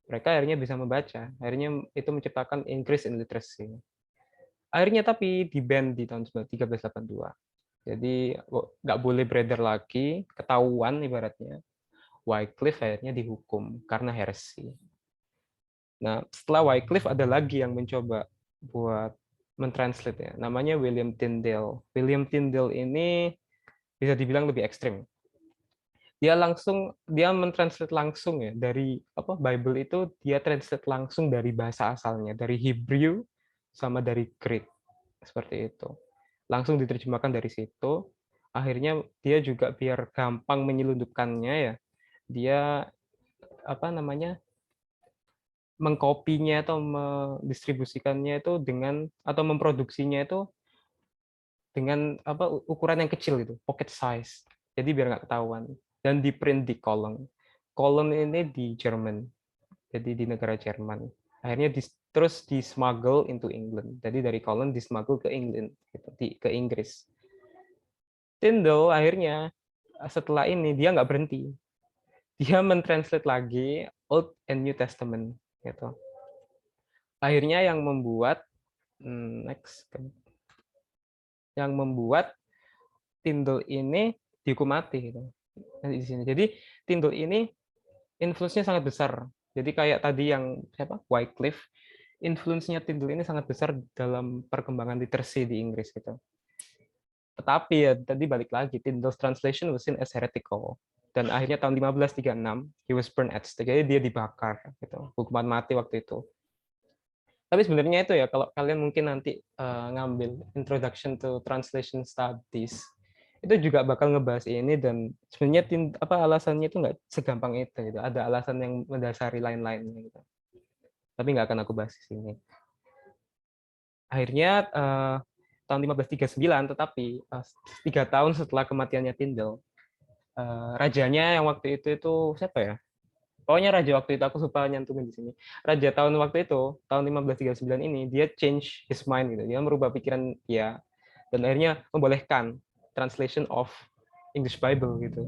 mereka akhirnya bisa membaca. Akhirnya itu menciptakan increase in literacy. Akhirnya tapi di-ban di tahun 1382. Jadi nggak boleh beredar lagi, ketahuan ibaratnya. Wycliffe akhirnya dihukum karena heresi. Nah, setelah Wycliffe ada lagi yang mencoba buat mentranslate ya. Namanya William Tyndale. William Tyndale ini bisa dibilang lebih ekstrim. Dia mentranslate langsung ya dari apa Bible itu dia translate langsung dari bahasa asalnya, dari Hebrew sama dari Greek. Seperti itu. Langsung diterjemahkan dari situ. Akhirnya dia juga biar gampang menyelundupkannya ya. Dia apa namanya? Mengkopinya atau mendistribusikannya itu dengan atau memproduksinya itu dengan apa ukuran yang kecil gitu, pocket size. Jadi biar nggak ketahuan dan di print di Cologne. Cologne ini di Jerman, jadi di negara Jerman. Akhirnya terus di smuggle into England. Jadi dari Cologne di smuggle ke England, gitu, ke Inggris. Tyndale akhirnya setelah ini dia nggak berhenti. Dia mentranslate lagi Old and New Testament, gitu. Akhirnya yang membuat yang membuat Tyndale ini dihukum mati gitu. Di sini. Jadi Tyndale ini influence-nya sangat besar. Jadi kayak tadi yang Wycliffe, influence-nya Tyndale ini sangat besar dalam perkembangan literasi di Inggris gitu. Tetapi ya tadi balik lagi, Tyndale's translation was seen as heretical. Dan akhirnya tahun 1536 he was burned at stake. Jadi dia dibakar gitu. Hukuman mati waktu itu. Tapi sebenarnya itu ya, kalau kalian mungkin nanti ngambil Introduction to Translation Studies, itu juga bakal ngebahas ini dan sebenarnya alasannya itu nggak segampang itu gitu. Ada alasan yang mendasari lain-lainnya gitu. Tapi nggak akan aku bahas di sini. Akhirnya tahun 1539, tetapi 3 tahun setelah kematiannya Tyndale, rajanya yang waktu itu siapa ya? Pokoknya raja waktu itu, aku lupa nyantumin di sini. Raja tahun waktu itu, tahun 1539 ini, dia change his mind gitu. Dia merubah pikiran dia dan akhirnya membolehkan translation of English Bible gitu.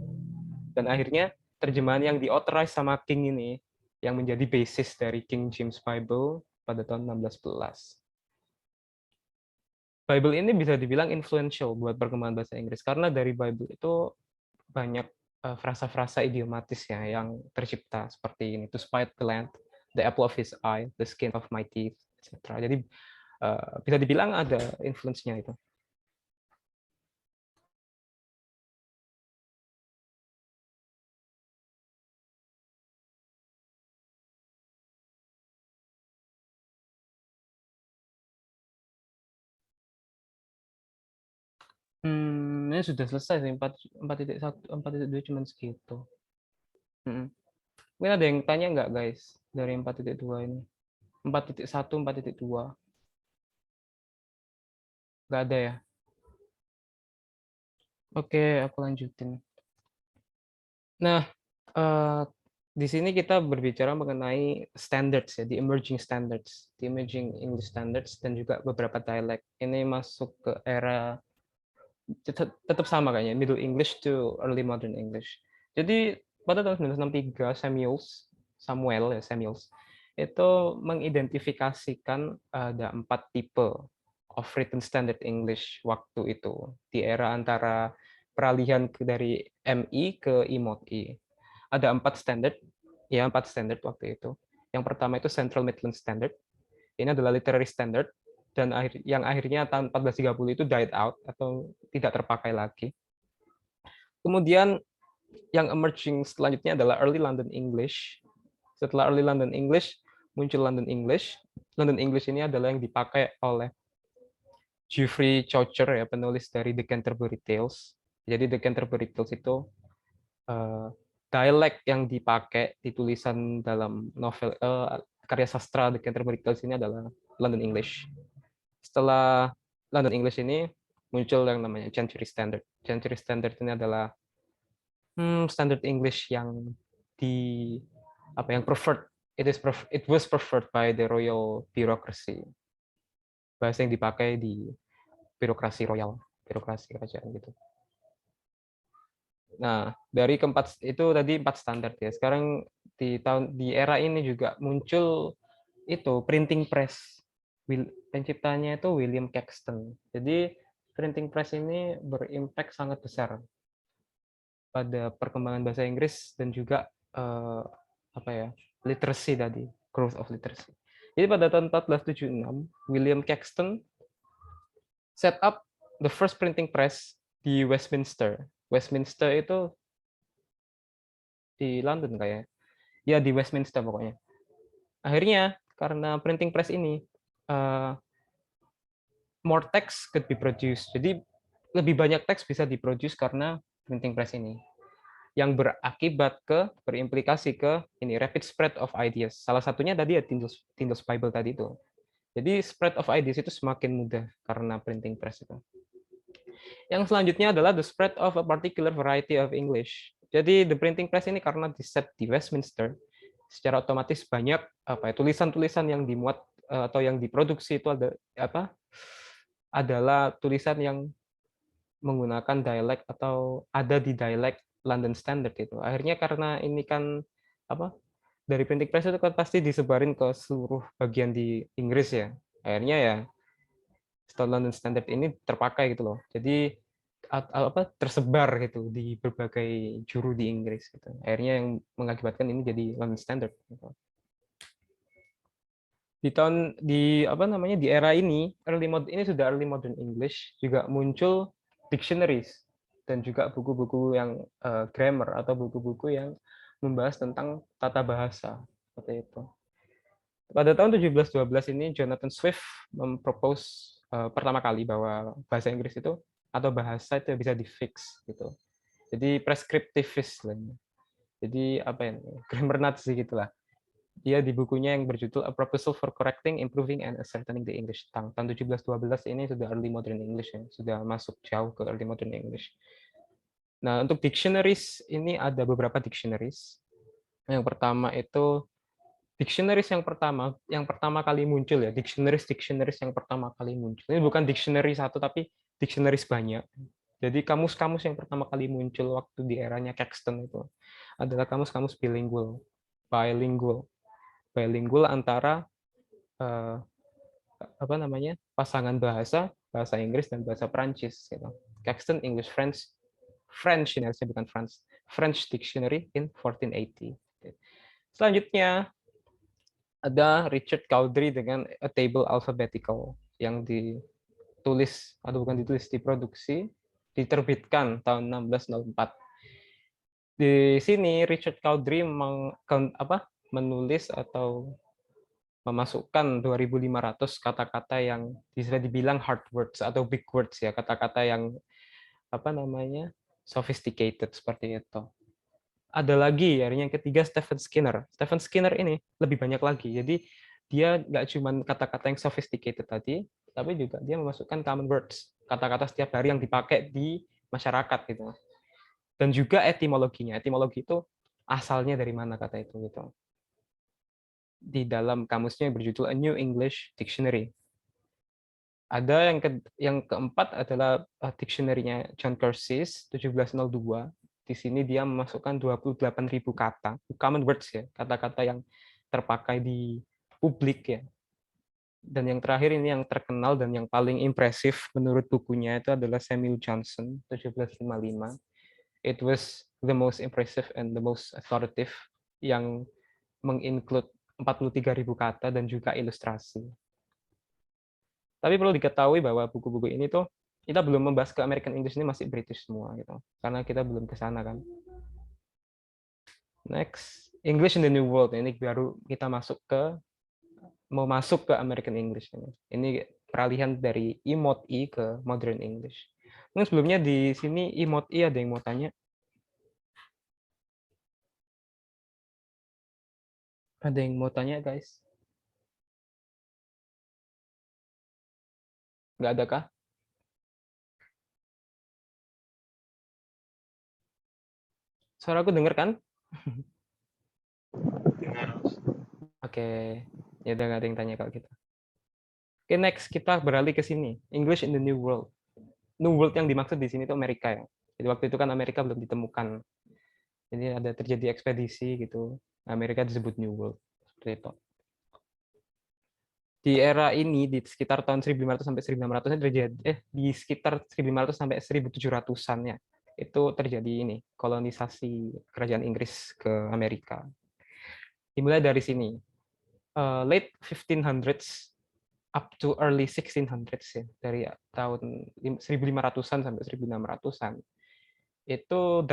Dan akhirnya terjemahan yang di-authorize sama King ini yang menjadi basis dari King James Bible pada tahun 1611. Bible ini bisa dibilang influential buat perkembangan bahasa Inggris karena dari Bible itu banyak frasa-frasa idiomatis ya yang tercipta seperti ini, to spite the land, the apple of his eye, the skin of my teeth, etc. Jadi bisa dibilang ada influence-nya itu. Ini sudah selesai sih, 4.1, 4.2 cuma segitu. Mungkin ada yang tanya nggak guys dari 4.2 ini? 4.1, 4.2. Nggak ada ya? Oke, aku lanjutin. Nah, di sini kita berbicara mengenai standards ya, the emerging standards, the emerging English standards, dan juga beberapa dialek. Ini masuk ke era tetap sama kayaknya, Middle English to Early Modern English. Jadi pada tahun 1963 Samuels itu mengidentifikasikan ada 4 tipe of written standard English waktu itu di era antara peralihan dari MI ke IMOI. Ada 4 standard, ya 4 standard waktu itu. Yang pertama itu Central Midland Standard. Ini adalah literary standard, dan yang akhirnya tahun 1430 itu died out atau tidak terpakai lagi. Kemudian yang emerging selanjutnya adalah Early London English. Setelah Early London English, muncul London English. London English ini adalah yang dipakai oleh Geoffrey Chaucer, ya, penulis dari The Canterbury Tales. Jadi The Canterbury Tales itu dialek yang dipakai di tulisan dalam novel karya sastra The Canterbury Tales ini adalah London English. Setelah London English ini muncul yang namanya Chancery Standard. Chancery Standard ini adalah standard English yang preferred. It was preferred by the royal bureaucracy. Bahasa yang dipakai di birokrasi royal, birokrasi kerajaan gitu. Nah, dari keempat itu tadi 4 standar ya. Sekarang di era ini juga muncul itu printing press. Penciptanya itu William Caxton. Jadi printing press ini berimpact sangat besar pada perkembangan bahasa Inggris dan juga literacy tadi, growth of literacy. Jadi pada tahun 1476 William Caxton set up the first printing press di Westminster. Westminster itu di London kayak. Ya di Westminster pokoknya. Akhirnya karena printing press ini more text could be produced. Jadi lebih banyak teks bisa diproduce karena printing press ini. Yang berimplikasi ke ini rapid spread of ideas. Salah satunya tadi ya Tyndale's Bible tadi itu. Jadi spread of ideas itu semakin mudah karena printing press itu. Yang selanjutnya adalah the spread of a particular variety of English. Jadi the printing press ini karena di-set di Westminster, secara otomatis banyak tulisan-tulisan yang dimuat atau yang diproduksi itu adalah tulisan yang menggunakan dialek atau ada di dialek London Standard itu. Akhirnya karena ini kan dari printing press itu kan pasti disebarin ke seluruh bagian di Inggris ya. Akhirnya ya London Standard ini terpakai gitu loh. Jadi tersebar gitu di berbagai juru di Inggris gitu. Akhirnya yang mengakibatkan ini jadi London Standard gitu. Di era ini sudah early modern English, juga muncul dictionaries dan juga buku-buku yang grammar atau buku-buku yang membahas tentang tata bahasa seperti itu. Pada tahun 1712 ini Jonathan Swift mempropose pertama kali bahwa bahasa Inggris itu atau bahasa itu bisa di-fix gitu. Jadi prescriptivist lah. Jadi grammar Nazi gitulah. Dia di bukunya yang berjudul A Proposal for Correcting, Improving and Ascertaining the English Tongue. Tahun 1712 ini sudah early modern English ya, sudah masuk jauh ke early modern English. Nah, untuk dictionaries ini ada beberapa dictionaries. Yang pertama itu dictionaries yang pertama kali muncul ya, dictionaries yang pertama kali muncul. Ini bukan dictionary satu tapi dictionaries banyak. Jadi kamus-kamus yang pertama kali muncul waktu di eranya Caxton itu adalah kamus-kamus bilingual antara pasangan bahasa Inggris dan bahasa Prancis gitu. Caxton English French ini harusnya bukan French Dictionary in 1480. Selanjutnya Ada Richard Cowdery dengan A Table Alphabetical yang ditulis, atau bukan ditulis, diproduksi, diterbitkan tahun 1604. Di sini Richard Cowdery menulis atau memasukkan 2.500 kata-kata yang bisa dibilang hard words atau big words ya, kata-kata yang sophisticated seperti itu. Ada lagi yang ketiga Stephen Skinner. Stephen Skinner ini lebih banyak lagi. Jadi dia nggak cuma kata-kata yang sophisticated tadi, tapi juga dia memasukkan common words, kata-kata setiap hari yang dipakai di masyarakat gitu. Dan juga etimologinya. Etimologi itu asalnya dari mana kata itu gitu. Di dalam kamusnya yang berjudul A New English Dictionary. Ada yang keempat adalah dictionary-nya John Curtis 1702. Di sini dia memasukkan 28.000 kata, common words ya, kata-kata yang terpakai di publik ya. Dan yang terakhir ini yang terkenal dan yang paling impresif menurut bukunya itu adalah Samuel Johnson 1755. It was the most impressive and the most authoritative yang menginclude 43.000 kata dan juga ilustrasi. Tapi perlu diketahui bahwa buku-buku ini tuh kita belum membahas ke American English, ini masih British semua gitu. Karena kita belum ke sana kan. Next, English in the New World. Ini baru kita mau masuk ke American English ini. Ini peralihan dari Emot E ke Modern English. Mungkin sebelumnya di sini Emot E ada yang mau tanya? Ada yang mau tanya, guys? Nggak ada kah? Suara aku denger kan? Oke, ya udah nggak ada yang tanya kalau gitu. Oke, next kita beralih ke sini. English in the New World. New World yang dimaksud di sini itu Amerika ya. Jadi waktu itu kan Amerika belum ditemukan. Jadi ada terjadi ekspedisi gitu. Amerika disebut New World. Seperti itu. Di era ini di sekitar tahun 1500 sampai 1600-nya terjadi di sekitar 1500 sampai 1700-an ya. Itu terjadi ini, kolonisasi kerajaan Inggris ke Amerika. Dimulai dari sini. Late 1500s up to early 1600s ya, dari tahun 1500-an sampai 1600-an. Itu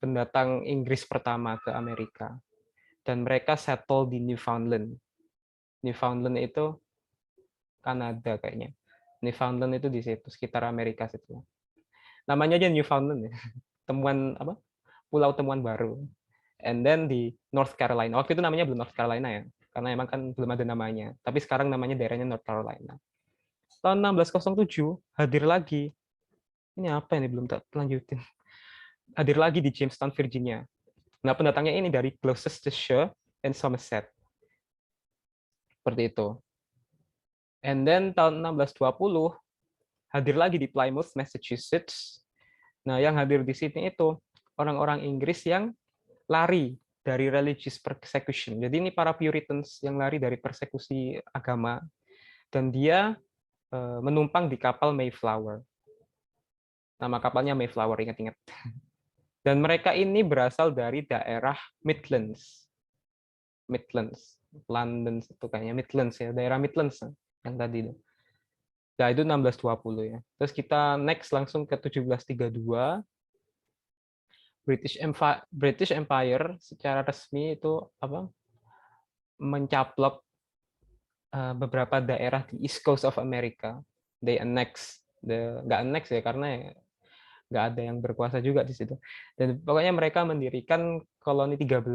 pendatang Inggris pertama ke Amerika. Dan mereka settle di Newfoundland. Newfoundland itu Kanada kayaknya. Newfoundland itu di situ, sekitar Amerika situ. Namanya aja Newfoundland ya. Pulau temuan baru. And then di North Carolina. Waktu itu namanya belum North Carolina ya. Karena emang kan belum ada namanya. Tapi sekarang namanya daerahnya North Carolina. Tahun 1607 hadir lagi. Ini apa ini belum tak lanjutin. Hadir lagi di Jamestown, Virginia. Nah, pendatangnya ini dari Gloucestershire and Somerset. Seperti itu. And then tahun 1620 hadir lagi di Plymouth, Massachusetts. Nah, yang hadir di sini itu orang-orang Inggris yang lari dari religious persecution. Jadi ini para Puritans yang lari dari persekusi agama. Dan dia menumpang di kapal Mayflower. Nama kapalnya Mayflower, ingat-ingat. Dan mereka ini berasal dari daerah Midlands. London itu kayaknya Midlands ya, daerah Midlands yang tadi itu. Nah, itu 1620 ya. Terus kita next langsung ke 1732. British Empire secara resmi itu mencaplok beberapa daerah di East Coast of America. They nggak annex ya karena nggak ada yang berkuasa juga di situ. Dan pokoknya mereka mendirikan koloni 13,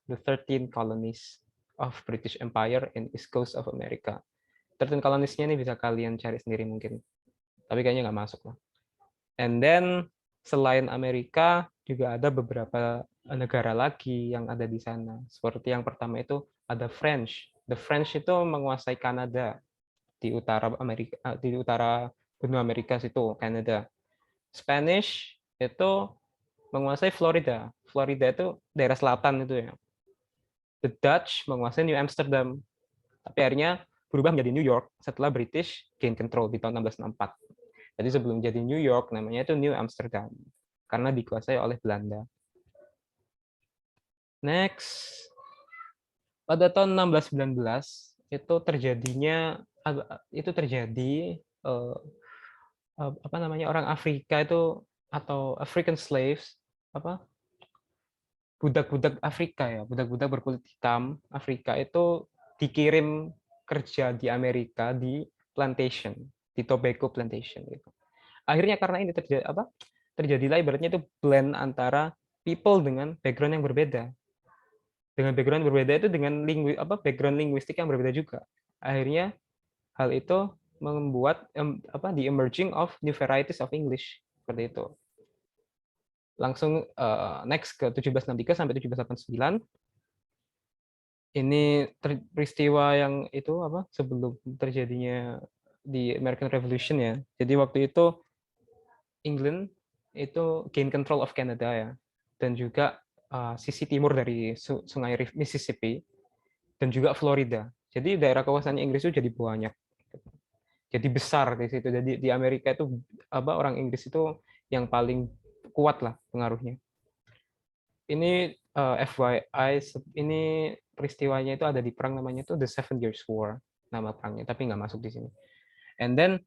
the 13 colonies of British Empire in East Coast of America. 13 kolonisnya ini bisa kalian cari sendiri mungkin. Tapi kayaknya nggak masuk lah. And then selain Amerika juga ada beberapa negara lagi yang ada di sana. Seperti yang pertama itu ada French. The French itu menguasai Kanada di utara Amerika, di utara benua Amerika situ, Kanada. Spanish itu menguasai Florida. Florida itu daerah selatan itu ya. The Dutch menguasai New Amsterdam. Tapi akhirnya berubah menjadi New York setelah British gain control di tahun 1664. Jadi sebelum jadi New York namanya itu New Amsterdam karena dikuasai oleh Belanda. Next. pada tahun 1619 itu terjadi eh, apa namanya, orang Afrika itu, atau African slaves, apa, budak-budak Afrika ya, budak-budak berkulit hitam Afrika itu dikirim kerja di Amerika di plantation, di tobacco plantation gitu. Akhirnya karena ini terjadilah ibaratnya itu blend antara people dengan background yang berbeda. Dengan background berbeda itu dengan background linguistik yang berbeda juga. Akhirnya hal itu membuat the emerging of new varieties of English seperti itu. Langsung next ke 1763 sampai 1789. Ini peristiwa yang itu sebelum terjadinya di American Revolution ya. Jadi waktu itu England itu gain control of Canada ya, dan juga sisi timur dari sungai Mississippi, dan juga Florida. Jadi daerah kekuasaannya Inggris itu jadi banyak, jadi besar di situ. Jadi di Amerika itu orang Inggris itu yang paling kuat lah pengaruhnya. Ini FYI, ini peristiwanya itu ada di perang namanya itu The Seven Years' War, nama perangnya, tapi nggak masuk di sini. And then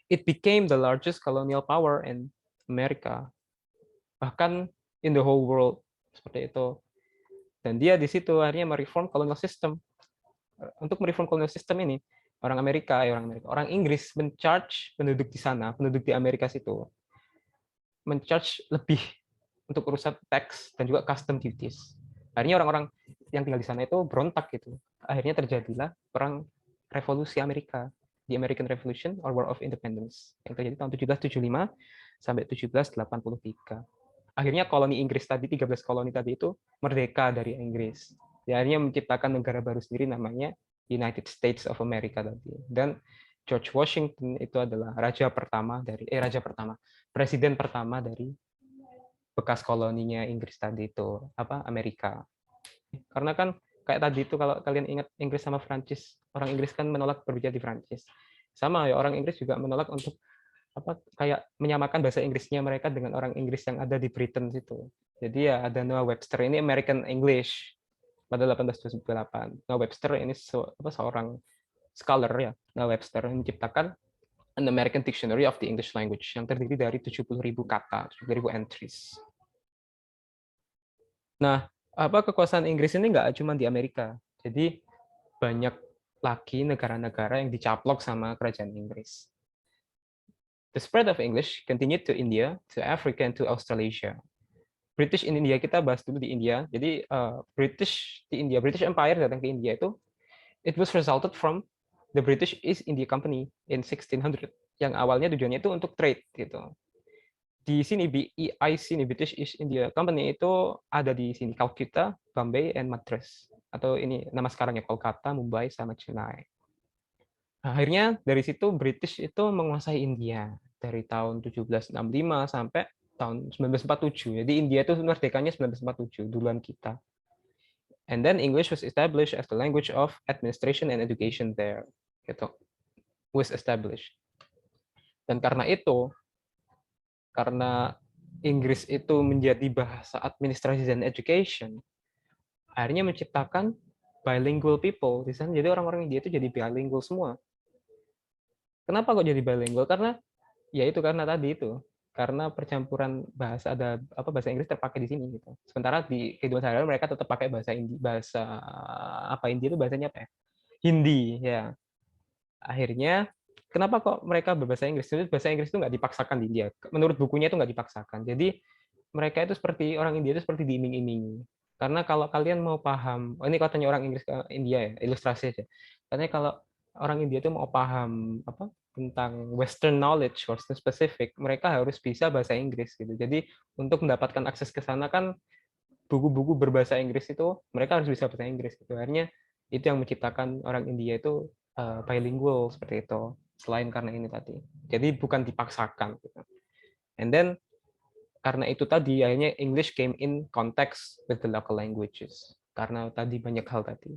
it became the largest colonial power in America, bahkan in the whole world, seperti itu. Dan dia di situ akhirnya mereform colonial system. Untuk mereform colonial system ini, orang Inggris mencharge penduduk di sana, penduduk di Amerika situ, mencharge lebih untuk urusan tax dan juga custom duties. Akhirnya orang-orang yang tinggal di sana itu berontak gitu. Akhirnya terjadilah perang revolusi Amerika, the American Revolution or War of Independence, yang terjadi tahun 1775 sampai 1783. Akhirnya koloni Inggris tadi, 13 koloni tadi itu merdeka dari Inggris. Dia akhirnya menciptakan negara baru sendiri namanya United States of America tadi. Dan George Washington itu adalah presiden pertama dari bekas koloninya Inggris tadi itu, Amerika. Karena kan kayak tadi itu, kalau kalian ingat Inggris sama Prancis, orang Inggris kan menolak berbicara di Prancis. Sama ya, orang Inggris juga menolak untuk kayak menyamakan bahasa Inggrisnya mereka dengan orang Inggris yang ada di Britain situ. Jadi ya ada Noah Webster, ini American English pada 1878. Noah Webster ini seorang scholar ya. Noah Webster menciptakan An American Dictionary of the English Language yang terdiri dari 70.000 kata, 70.000 entries. Nah, kekuasaan Inggris ini nggak cuma di Amerika. Jadi banyak lagi negara-negara yang dicaplok sama kerajaan Inggris. The spread of English continued to India, to Africa, and to Australasia. British in India, kita bahas dulu di India. Jadi British di India, British Empire datang ke India itu, it was resulted from the British East India Company in 1600, yang awalnya tujuannya itu untuk trade gitu. Di sini BEIC, British East India Company itu ada di sini Calcutta, Bombay, and Madras. Atau ini nama sekarangnya Kolkata, Mumbai, sama Chennai. Nah, akhirnya dari situ British itu menguasai India dari tahun 1765 sampai tahun 1947. Jadi India itu merdekanya 1947, duluan kita. And then English was established as the language of administration and education there. Gitu. Was established. Dan karena itu, karena Inggris itu menjadi bahasa administrasi dan education, akhirnya menciptakan bilingual people di sana. Jadi orang-orang India itu jadi bilingual semua. Kenapa kok jadi bilingual? Karena ya itu karena tadi itu. Karena percampuran bahasa, ada bahasa Inggris terpakai di sini gitu. Sementara di kehidupan sehari-hari mereka tetap pakai bahasa India itu bahasanya apa ya? Hindi ya. Akhirnya kenapa kok mereka berbahasa Inggris? Jadi bahasa Inggris itu nggak dipaksakan di India. Menurut bukunya itu nggak dipaksakan. Jadi mereka itu seperti orang India itu seperti diiming-imingi. Karena kalau kalian mau paham, ini katanya orang Inggris ke India ya, ilustrasi aja. Katanya kalau orang India itu mau paham tentang Western knowledge, Western specific, mereka harus bisa bahasa Inggris gitu. Jadi untuk mendapatkan akses ke sana kan buku-buku berbahasa Inggris itu mereka harus bisa bahasa Inggris gitu. Akhirnya itu yang menciptakan orang India itu bilingual seperti itu. Selain karena ini tadi. Jadi bukan dipaksakan. Gitu. And then karena itu tadi akhirnya English came in context with the local languages. Karena tadi banyak hal tadi.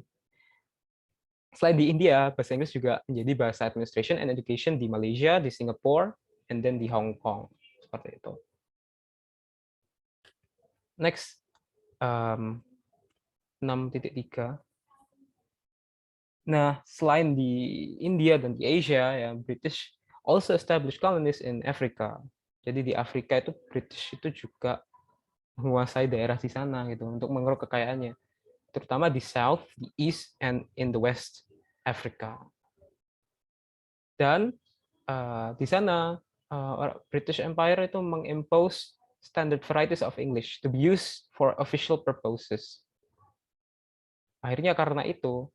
Selain di India, bahasa Inggris juga menjadi bahasa administration and education di Malaysia, di Singapura, and then di Hong Kong. Seperti itu. Next, 6.3. Nah, selain di India dan di Asia, ya British also established colonies in Africa. Jadi di Afrika itu British itu juga menguasai daerah di sana gitu untuk mengeruk kekayaannya, terutama di South, di East, and in the West Africa. Dan di sana British Empire itu mengimpose standard varieties of English to be used for official purposes. Akhirnya karena itu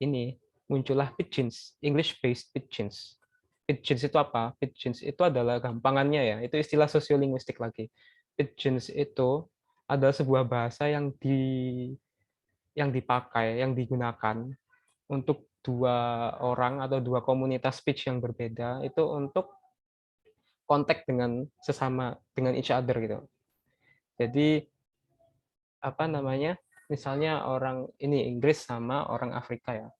ini muncullah pidgins, English-based pidgins. Pidgins itu apa? Pidgins itu adalah gampangannya ya, itu istilah sosiolinguistik lagi. Pidgins itu adalah sebuah bahasa yang dipakai, yang digunakan untuk dua orang atau dua komunitas speech yang berbeda itu untuk kontak dengan sesama, dengan each other gitu. Jadi apa namanya? Misalnya orang ini Inggris sama orang Afrika ya.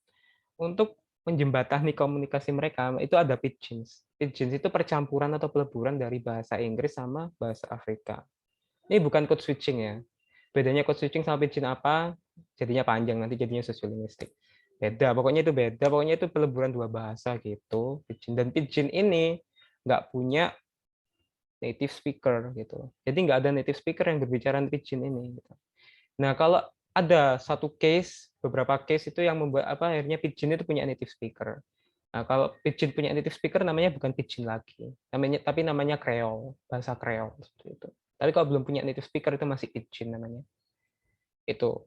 Untuk menjembatani komunikasi mereka itu ada pidgins. Pidgins itu percampuran atau peleburan dari bahasa Inggris sama bahasa Afrika. Ini bukan code switching ya. Bedanya code switching sama pidgin apa? Jadinya panjang, nanti jadinya sosiolinguistik. Beda, pokoknya itu beda. Pokoknya itu peleburan dua bahasa gitu. Pidgin. Dan pidgin ini nggak punya native speaker gitu. Jadi nggak ada native speaker yang berbicara pidgin ini. Gitu. Nah kalau ada satu case, beberapa case itu yang membuat apa akhirnya pidgin itu punya native speaker. Nah, kalau pidgin punya native speaker namanya bukan pidgin lagi, tapi namanya Creole, bahasa Creole seperti itu. Tapi kalau belum punya native speaker itu masih pidgin namanya. Itu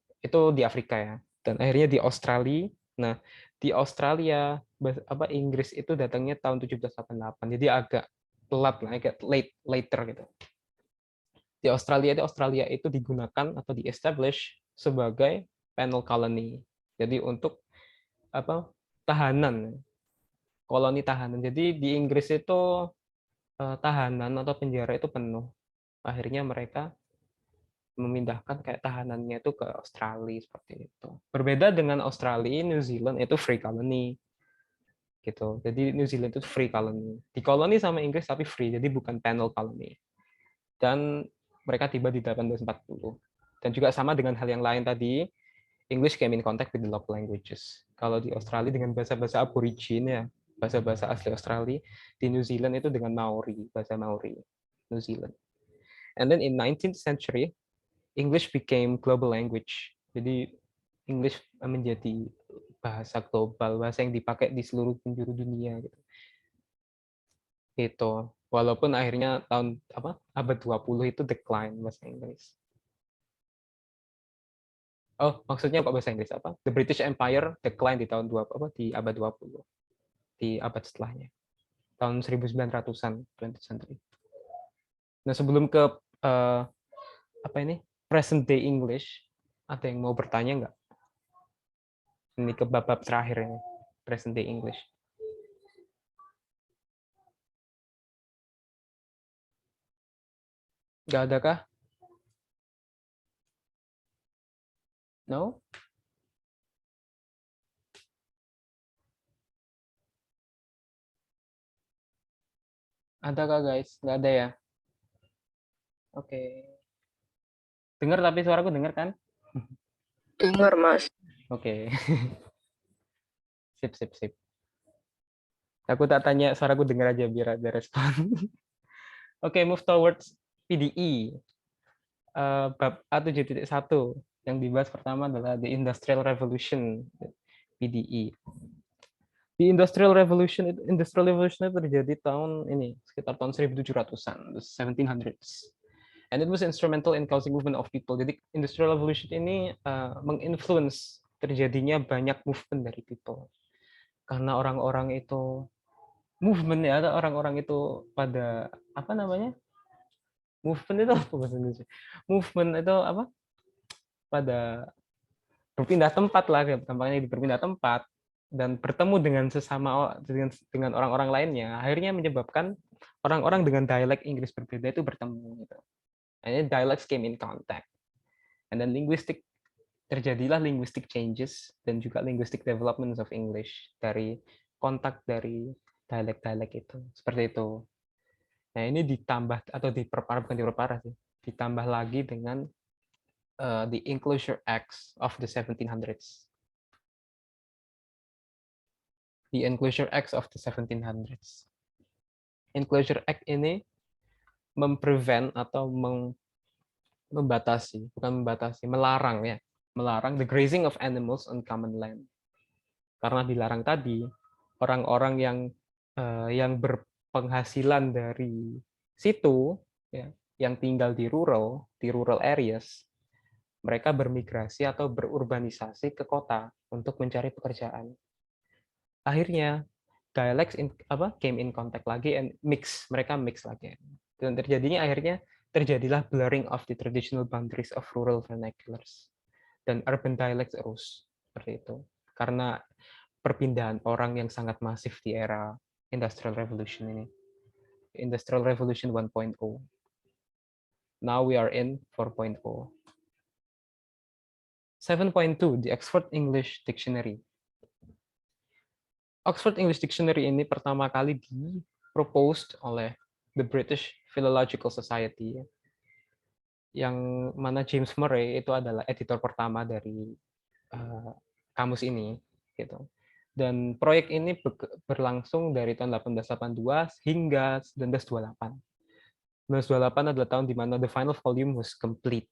di Afrika ya. Dan akhirnya di Australia. Nah, di Australia apa Inggris itu datangnya tahun 1788. Jadi agak telat lah, agak later gitu. Di Australia itu digunakan atau di-establish sebagai penal colony. Jadi untuk apa tahanan, koloni tahanan. Jadi di Inggris itu tahanan atau penjara itu penuh. Akhirnya mereka memindahkan kayak tahanannya itu ke Australia seperti itu. Berbeda dengan Australia, New Zealand itu free colony gitu. Jadi New Zealand itu free colony. Di koloni sama Inggris tapi free, jadi bukan penal colony. Dan mereka tiba di 1840. Dan juga sama dengan hal yang lain tadi, English came in contact with the local languages. Kalau di Australia dengan bahasa-bahasa aborigin ya, bahasa-bahasa asli Australia, di New Zealand itu dengan Maori, bahasa Maori, New Zealand. And then in 19th century, English became global language. Jadi English menjadi bahasa global, bahasa yang dipakai di seluruh penjuru dunia gitu. Itu. Walaupun akhirnya tahun abad 20 itu decline bahasa Inggris. Oh, maksudnya kok bahasa Inggris apa? The British Empire decline di tahun di abad 20. Di abad setelahnya. Tahun 1900-an, 20th century. Nah, sebelum ke apa ini? Present day English, ada yang mau bertanya nggak? Ini ke bab terakhir ini, present day English. Nggak ada kah? No? Ada kah guys? Nggak ada ya? Oke. Dengar tapi suaraku dengar kan? Dengar, Mas. Oke. Sip, sip, sip. Aku tak tanya, suaraku dengar aja biar ada respon. Oke, move towards PDE. Bab A7.1 yang dibahas pertama adalah the Industrial Revolution, PDE. Di Industrial Revolution itu terjadi tahun ini sekitar tahun 1700-an, 1700s. And it was instrumental in causing movement of people. Jadi Industrial Revolution ini menginfluence terjadinya banyak movement dari people. Karena orang-orang itu movement ya, orang-orang itu pada apa namanya? Movement itu apa bahasa Indonesia? Movement itu apa? Pada berpindah tempat lah, gampangnya berpindah tempat dan bertemu dengan sesama dengan orang-orang lainnya, akhirnya menyebabkan orang-orang dengan dialek Inggris berbeda itu bertemu. Gitu. Akhirnya dialects came in contact, and then terjadilah linguistic changes dan juga linguistic developments of English dari kontak dari dialek-dialek itu, seperti itu. Nah ini ditambah atau diperparah, bukan diperparah sih, ditambah lagi dengan the Enclosure Acts of the 1700s. the Enclosure Acts of the 1700s. Enclosure Act ini memprevent atau membatasi, bukan membatasi, melarang ya, melarang the grazing of animals on common land. Karena dilarang tadi, orang-orang yang berpenghasilan dari situ, ya, yang tinggal di rural areas, mereka bermigrasi atau berurbanisasi ke kota untuk mencari pekerjaan. Akhirnya dialects came in contact lagi and mereka mix lagi. Dan terjadilah blurring of the traditional boundaries of rural vernaculars. Dan urban dialects arose seperti itu. Karena perpindahan orang yang sangat masif di era Industrial Revolution ini. Industrial Revolution 1.0. Now we are in 4.0. 7.2, the Oxford English Dictionary. Oxford English Dictionary ini pertama kali diproposed oleh the British Philological Society, yang mana James Murray itu adalah editor pertama dari kamus ini, gitu. Dan proyek ini berlangsung dari tahun 1882 hingga 1928. 1928 adalah tahun di mana the final volume was completed.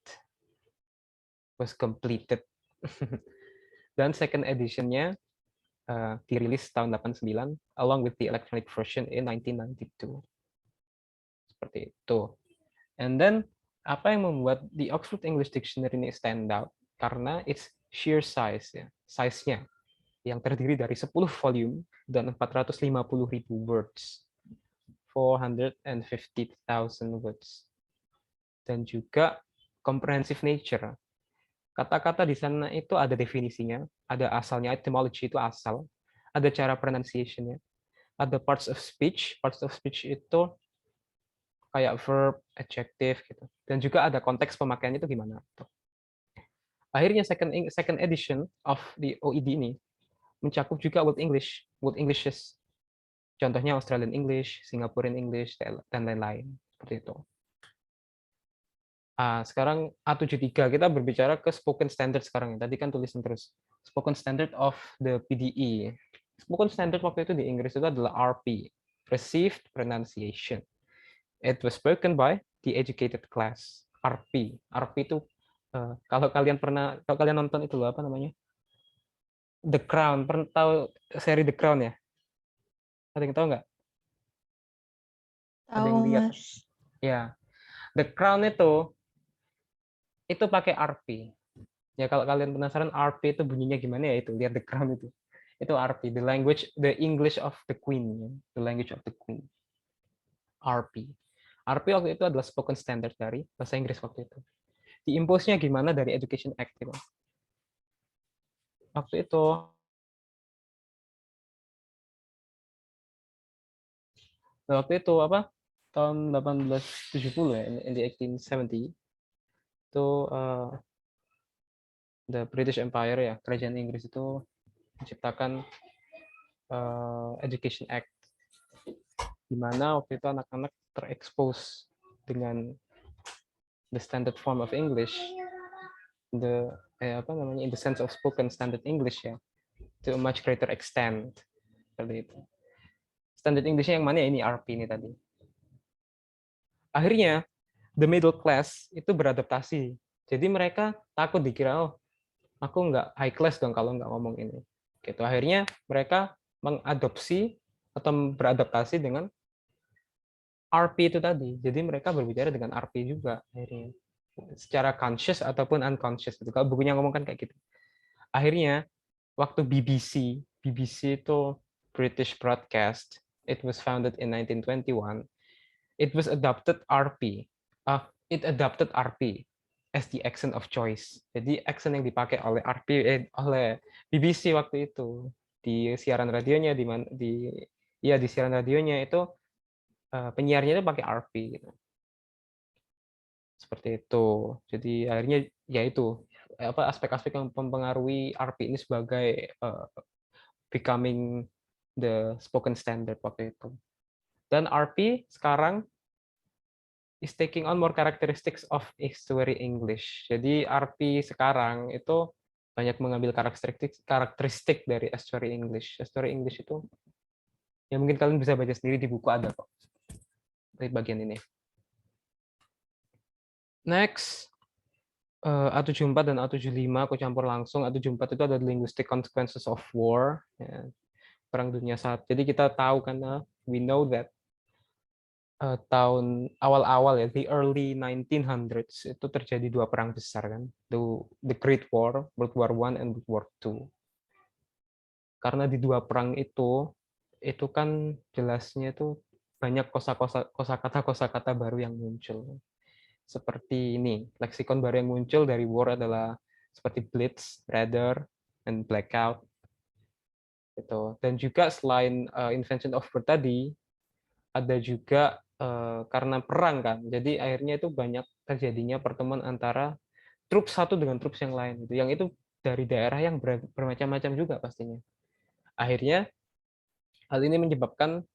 Dan second edition-nya dirilis tahun 89 along with the electronic version in 1992. Seperti itu. And then apa yang membuat the Oxford English Dictionary ini stand out? Karena its sheer size, ya, size-nya yang terdiri dari 10 volume dan 450.000 words. 450,000 words. Dan juga comprehensive nature. Kata-kata di sana itu ada definisinya, ada asalnya, etymology itu asal, ada cara pronunciation-nya, ada parts of speech itu kayak verb, adjective gitu. Dan juga ada konteks pemakaiannya itu gimana. Akhirnya second edition of the OED ini mencakup juga World Englishes. Contohnya Australian English, Singaporean English, dan lain-lain. Seperti itu. Sekarang A73, kita berbicara ke spoken standard sekarang. Tadi kan tulisan terus. Spoken standard of the PDE. Spoken standard waktu itu di Inggris itu adalah RP, Received Pronunciation. It was spoken by the educated class. RP. RP itu kalau kalian nonton itu apa namanya? The Crown. Pernah tahu seri The Crown ya? Ada yang tahu nggak? Ada yang lihat? Mas. Ya. The Crown itu pakai RP. Ya kalau kalian penasaran RP itu bunyinya gimana ya, itu lihat The Crown itu. Itu RP, the English of the Queen, the language of the Queen. RP. RP waktu itu adalah spoken standard dari bahasa Inggris waktu itu. Diimpose-nya gimana dari Education Act itu. Waktu itu tahun 1870 ya, in the 1870 itu the British Empire ya, kerajaan Inggris itu menciptakan Education Act, di mana waktu itu anak-anak terekspos dengan the standard form of English, in the sense of spoken standard English ya, to a much greater extent. Seperti itu. Standard English-nya yang mana ya, ini RP ini tadi. Akhirnya the middle class itu beradaptasi. Jadi mereka takut dikira, oh, aku nggak high class dong kalau nggak ngomong ini. Gitu. Akhirnya mereka mengadopsi atau beradaptasi dengan RP itu tadi. Jadi mereka berbicara dengan RP juga akhirnya. Secara conscious ataupun unconscious. Kalau bukunya ngomongkan kayak gitu. Akhirnya waktu BBC itu British Broadcast, it was founded in 1921. It was adopted RP. It adopted RP as the accent of choice. Jadi accent yang dipakai oleh oleh BBC waktu itu di siaran radionya di siaran radionya itu penyiarnya itu pakai RP gitu. Seperti itu. Jadi akhirnya ya itu aspek-aspek yang mempengaruhi RP ini sebagai becoming the spoken standard waktu itu. Dan RP sekarang is taking on more characteristics of estuary English. Jadi RP sekarang itu banyak mengambil karakteristik dari A Story English. A Story English itu ya mungkin kalian bisa baca sendiri di buku ada kok di bagian ini. Next, A74 dan A75 aku campur langsung. A74 itu ada linguistic consequences of war, ya, Perang Dunia I. Jadi kita tahu karena we know that tahun awal-awal ya, the early 1900s itu terjadi 2 perang besar kan, the Great War, World War I and World War II. Karena di 2 perang itu kan jelasnya itu banyak kosakata baru yang muncul. Seperti ini, leksikon baru yang muncul dari war adalah seperti blitz, radar, and blackout. Gitu. Dan juga selain invention of word tadi, ada juga karena perang kan, jadi akhirnya itu banyak terjadinya pertemuan antara trup satu dengan trup yang lain. Yang itu dari daerah yang bermacam-macam juga pastinya. Akhirnya hal ini menyebabkan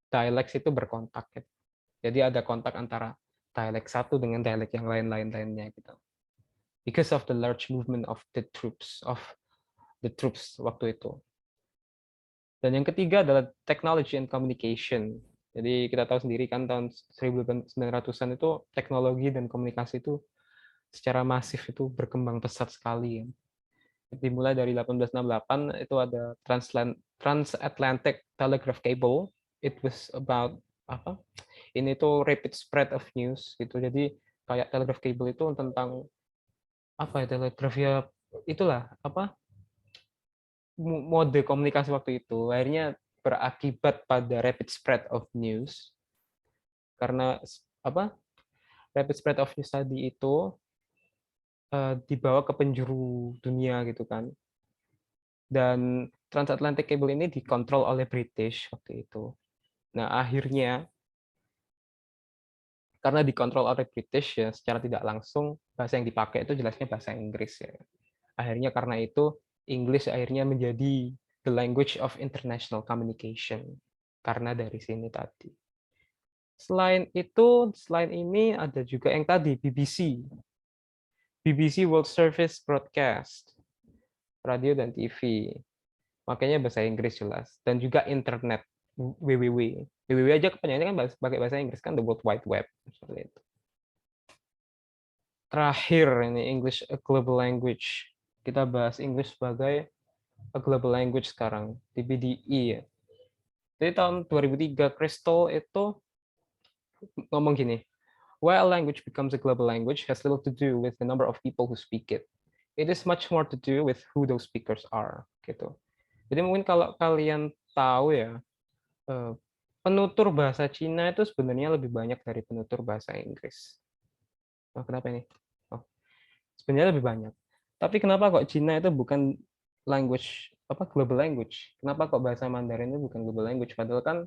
dialek itu berkontak. Gitu. Jadi ada kontak antara dialek satu dengan dialek yang lainnya gitu. Because of the large movement of the troops waktu itu. Dan yang ketiga adalah technology and communication. Jadi kita tahu sendiri kan tahun 1900-an itu teknologi dan komunikasi itu secara masif itu berkembang pesat sekali. Dimulai dari 1868 itu ada transatlantic telegraph cable. It was about apa? Ini tuh rapid spread of news gitu. Jadi kayak telegraph cable itu tentang apa ya, telegraf ya itulah apa? Mode komunikasi waktu itu akhirnya berakibat pada rapid spread of news. Karena apa? Rapid spread of news tadi itu dibawa ke penjuru dunia gitu kan. Dan transatlantic cable ini dikontrol oleh British waktu itu. Nah, akhirnya karena dikontrol oleh British ya secara tidak langsung bahasa yang dipakai itu jelasnya bahasa Inggris ya. Akhirnya karena itu English akhirnya menjadi the language of international communication karena dari sini tadi. Selain ini ada juga yang tadi BBC. BBC World Service Broadcast, radio dan TV. Makanya bahasa Inggris jelas dan juga internet www. www aja kepanjangannya kan pakai bahasa Inggris kan, the World Wide Web seperti itu. Terakhir ini English a global language. Kita bahas English sebagai a global language sekarang di BDI ya. Jadi tahun 2003 Crystal itu ngomong gini, while language becomes a global language has little to do with the number of people who speak it. It is much more to do with who those speakers are. Gitu. Jadi mungkin kalau kalian tahu ya, penutur bahasa Cina itu sebenarnya lebih banyak dari penutur bahasa Inggris. Oh, kenapa ini? Oh, sebenarnya lebih banyak. Tapi kenapa kok Cina itu bukan language global language? Kenapa kok bahasa Mandarin itu bukan global language? Padahal kan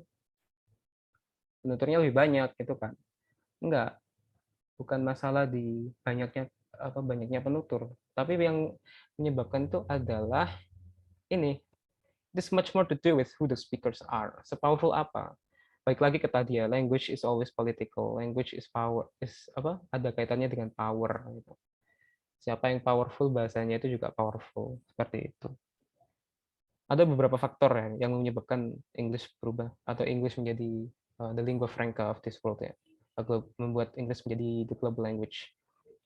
penuturnya lebih banyak gitu kan? Enggak, bukan masalah di banyaknya penutur. Tapi yang menyebabkan itu adalah ini. This much more to do with who the speakers are. Sepowerful apa? Baik lagi ke tadi ya, language is always political. Language is power, ada kaitannya dengan power. Gitu. Siapa yang powerful, bahasanya itu juga powerful. Seperti itu. Ada beberapa faktor ya, yang menyebabkan English berubah, atau English menjadi the lingua franca of this world ya. Atau membuat English menjadi the global language.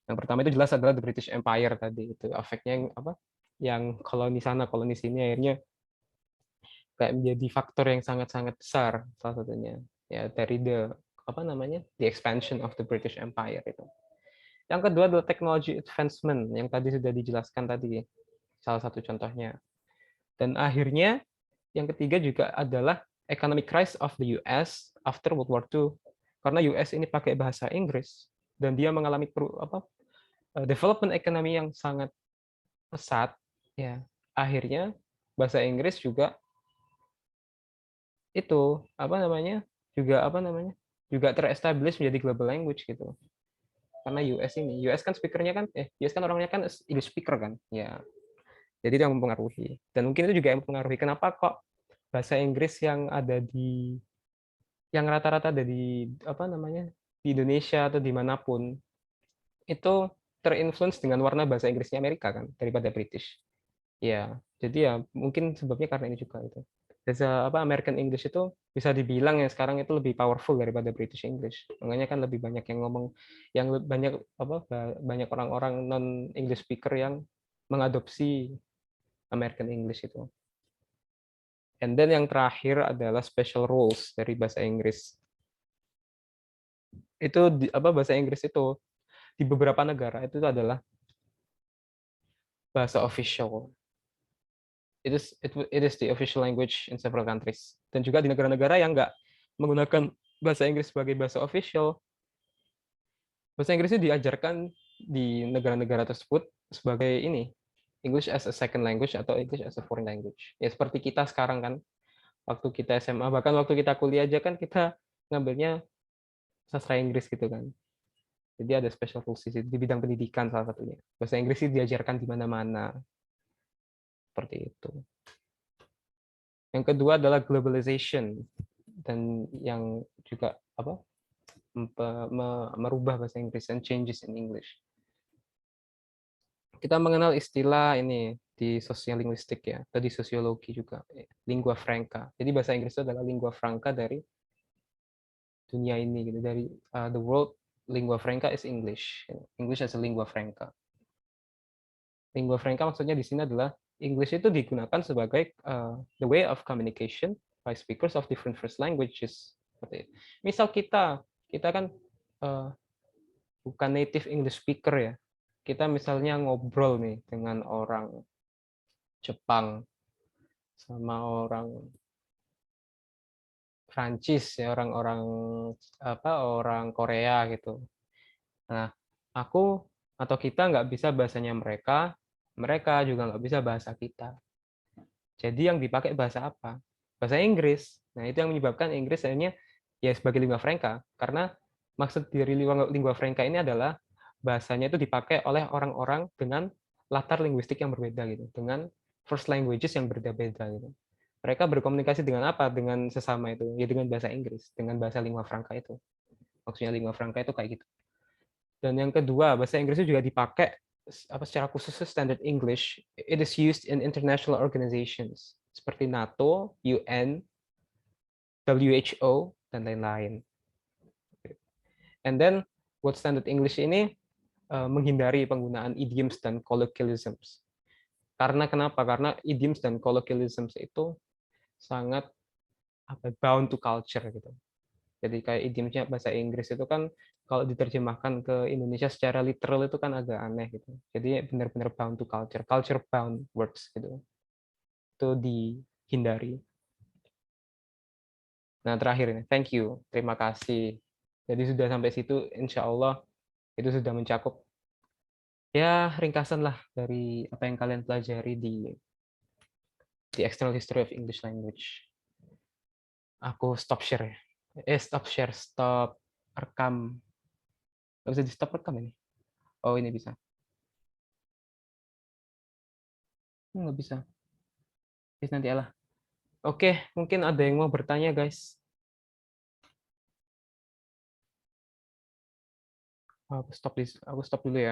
Yang pertama itu jelas adalah the British Empire tadi. Itu efeknya yang koloni sana, koloni sini akhirnya kayak menjadi faktor yang sangat-sangat besar salah satunya ya dari the expansion of the British Empire itu. Yang kedua adalah technology advancement yang tadi sudah dijelaskan tadi salah satu contohnya. Dan akhirnya yang ketiga juga adalah economic crisis of the US after World War II. Karena US ini pakai bahasa Inggris dan dia mengalami development ekonomi yang sangat pesat ya. Akhirnya bahasa Inggris juga itu juga terestablish menjadi global language gitu karena US kan speakernya kan US kan orangnya kan English speaker kan ya, jadi itu yang mempengaruhi dan mungkin itu juga yang mempengaruhi kenapa kok bahasa Inggris yang rata-rata ada di di Indonesia atau dimanapun itu terinfluence dengan warna bahasa Inggrisnya Amerika kan daripada British. Ya, jadi ya mungkin sebabnya karena ini juga itu. Bahasa American English itu bisa dibilang ya sekarang itu lebih powerful daripada British English. Makanya kan lebih banyak yang ngomong, yang banyak banyak orang-orang non English speaker yang mengadopsi American English itu. And then yang terakhir adalah special rules dari bahasa Inggris. Itu bahasa Inggris itu di beberapa negara itu adalah bahasa official. It is the official language in several countries. Dan juga di negara-negara yang nggak menggunakan bahasa Inggris sebagai bahasa official, bahasa Inggris itu diajarkan di negara-negara tersebut sebagai ini, English as a second language atau English as a foreign language. Ya seperti kita sekarang kan, waktu kita SMA, bahkan waktu kita kuliah aja kan kita ngambilnya sastra Inggris gitu kan. Jadi ada special rules di bidang pendidikan salah satunya. Bahasa Inggris itu diajarkan di mana-mana. Seperti itu. Yang kedua adalah globalization, dan yang juga merubah bahasa Inggris and changes in English. Kita mengenal istilah ini di sosiolinguistik ya, atau di sosiologi juga, lingua franca. Jadi bahasa Inggris itu adalah lingua franca dari dunia ini gitu, dari the world. Lingua franca is English. English as a lingua franca. Lingua franca maksudnya di sini adalah English itu digunakan sebagai the way of communication by speakers of different first languages. Misal kita kan bukan native English speaker ya. Kita misalnya ngobrol nih dengan orang Jepang sama orang Prancis ya, orang Korea gitu. Nah, aku atau kita nggak bisa bahasanya mereka, mereka juga nggak bisa bahasa kita. Jadi yang dipakai bahasa apa? Bahasa Inggris. Nah, itu yang menyebabkan Inggris akhirnya ya sebagai lingua franca. Karena maksud dari lingua franca ini adalah bahasanya itu dipakai oleh orang-orang dengan latar linguistik yang berbeda gitu, dengan first languages yang berbeda-beda gitu. Mereka berkomunikasi dengan apa? Dengan sesama itu, ya dengan bahasa Inggris, dengan bahasa lingua franca itu. Maksudnya lingua franca itu kayak gitu. Dan yang kedua, bahasa Inggris itu juga dipakai secara khusus standard English. It is used in international organizations seperti NATO, UN, WHO, dan lain-lain. And then buat standard English ini menghindari penggunaan idioms dan colloquialisms. Karena kenapa? Karena idioms dan colloquialisms itu sangat bound to culture gitu. Jadi kayak idiomnya bahasa Inggris itu kan kalau diterjemahkan ke Indonesia secara literal itu kan agak aneh gitu. Jadi benar-benar bound to culture, culture bound words gitu. Itu dihindari. Nah terakhir ini, thank you, terima kasih. Jadi sudah sampai situ, insya Allah itu sudah mencakup ya ringkasan lah dari apa yang kalian pelajari di External History of English Language. Aku stop share ya. Stop rekam. Nggak bisa di stop rekam ini. Oh ini bisa. Nggak bisa. Nanti lah. Oke, mungkin ada yang mau bertanya guys. Aku stop dulu ya.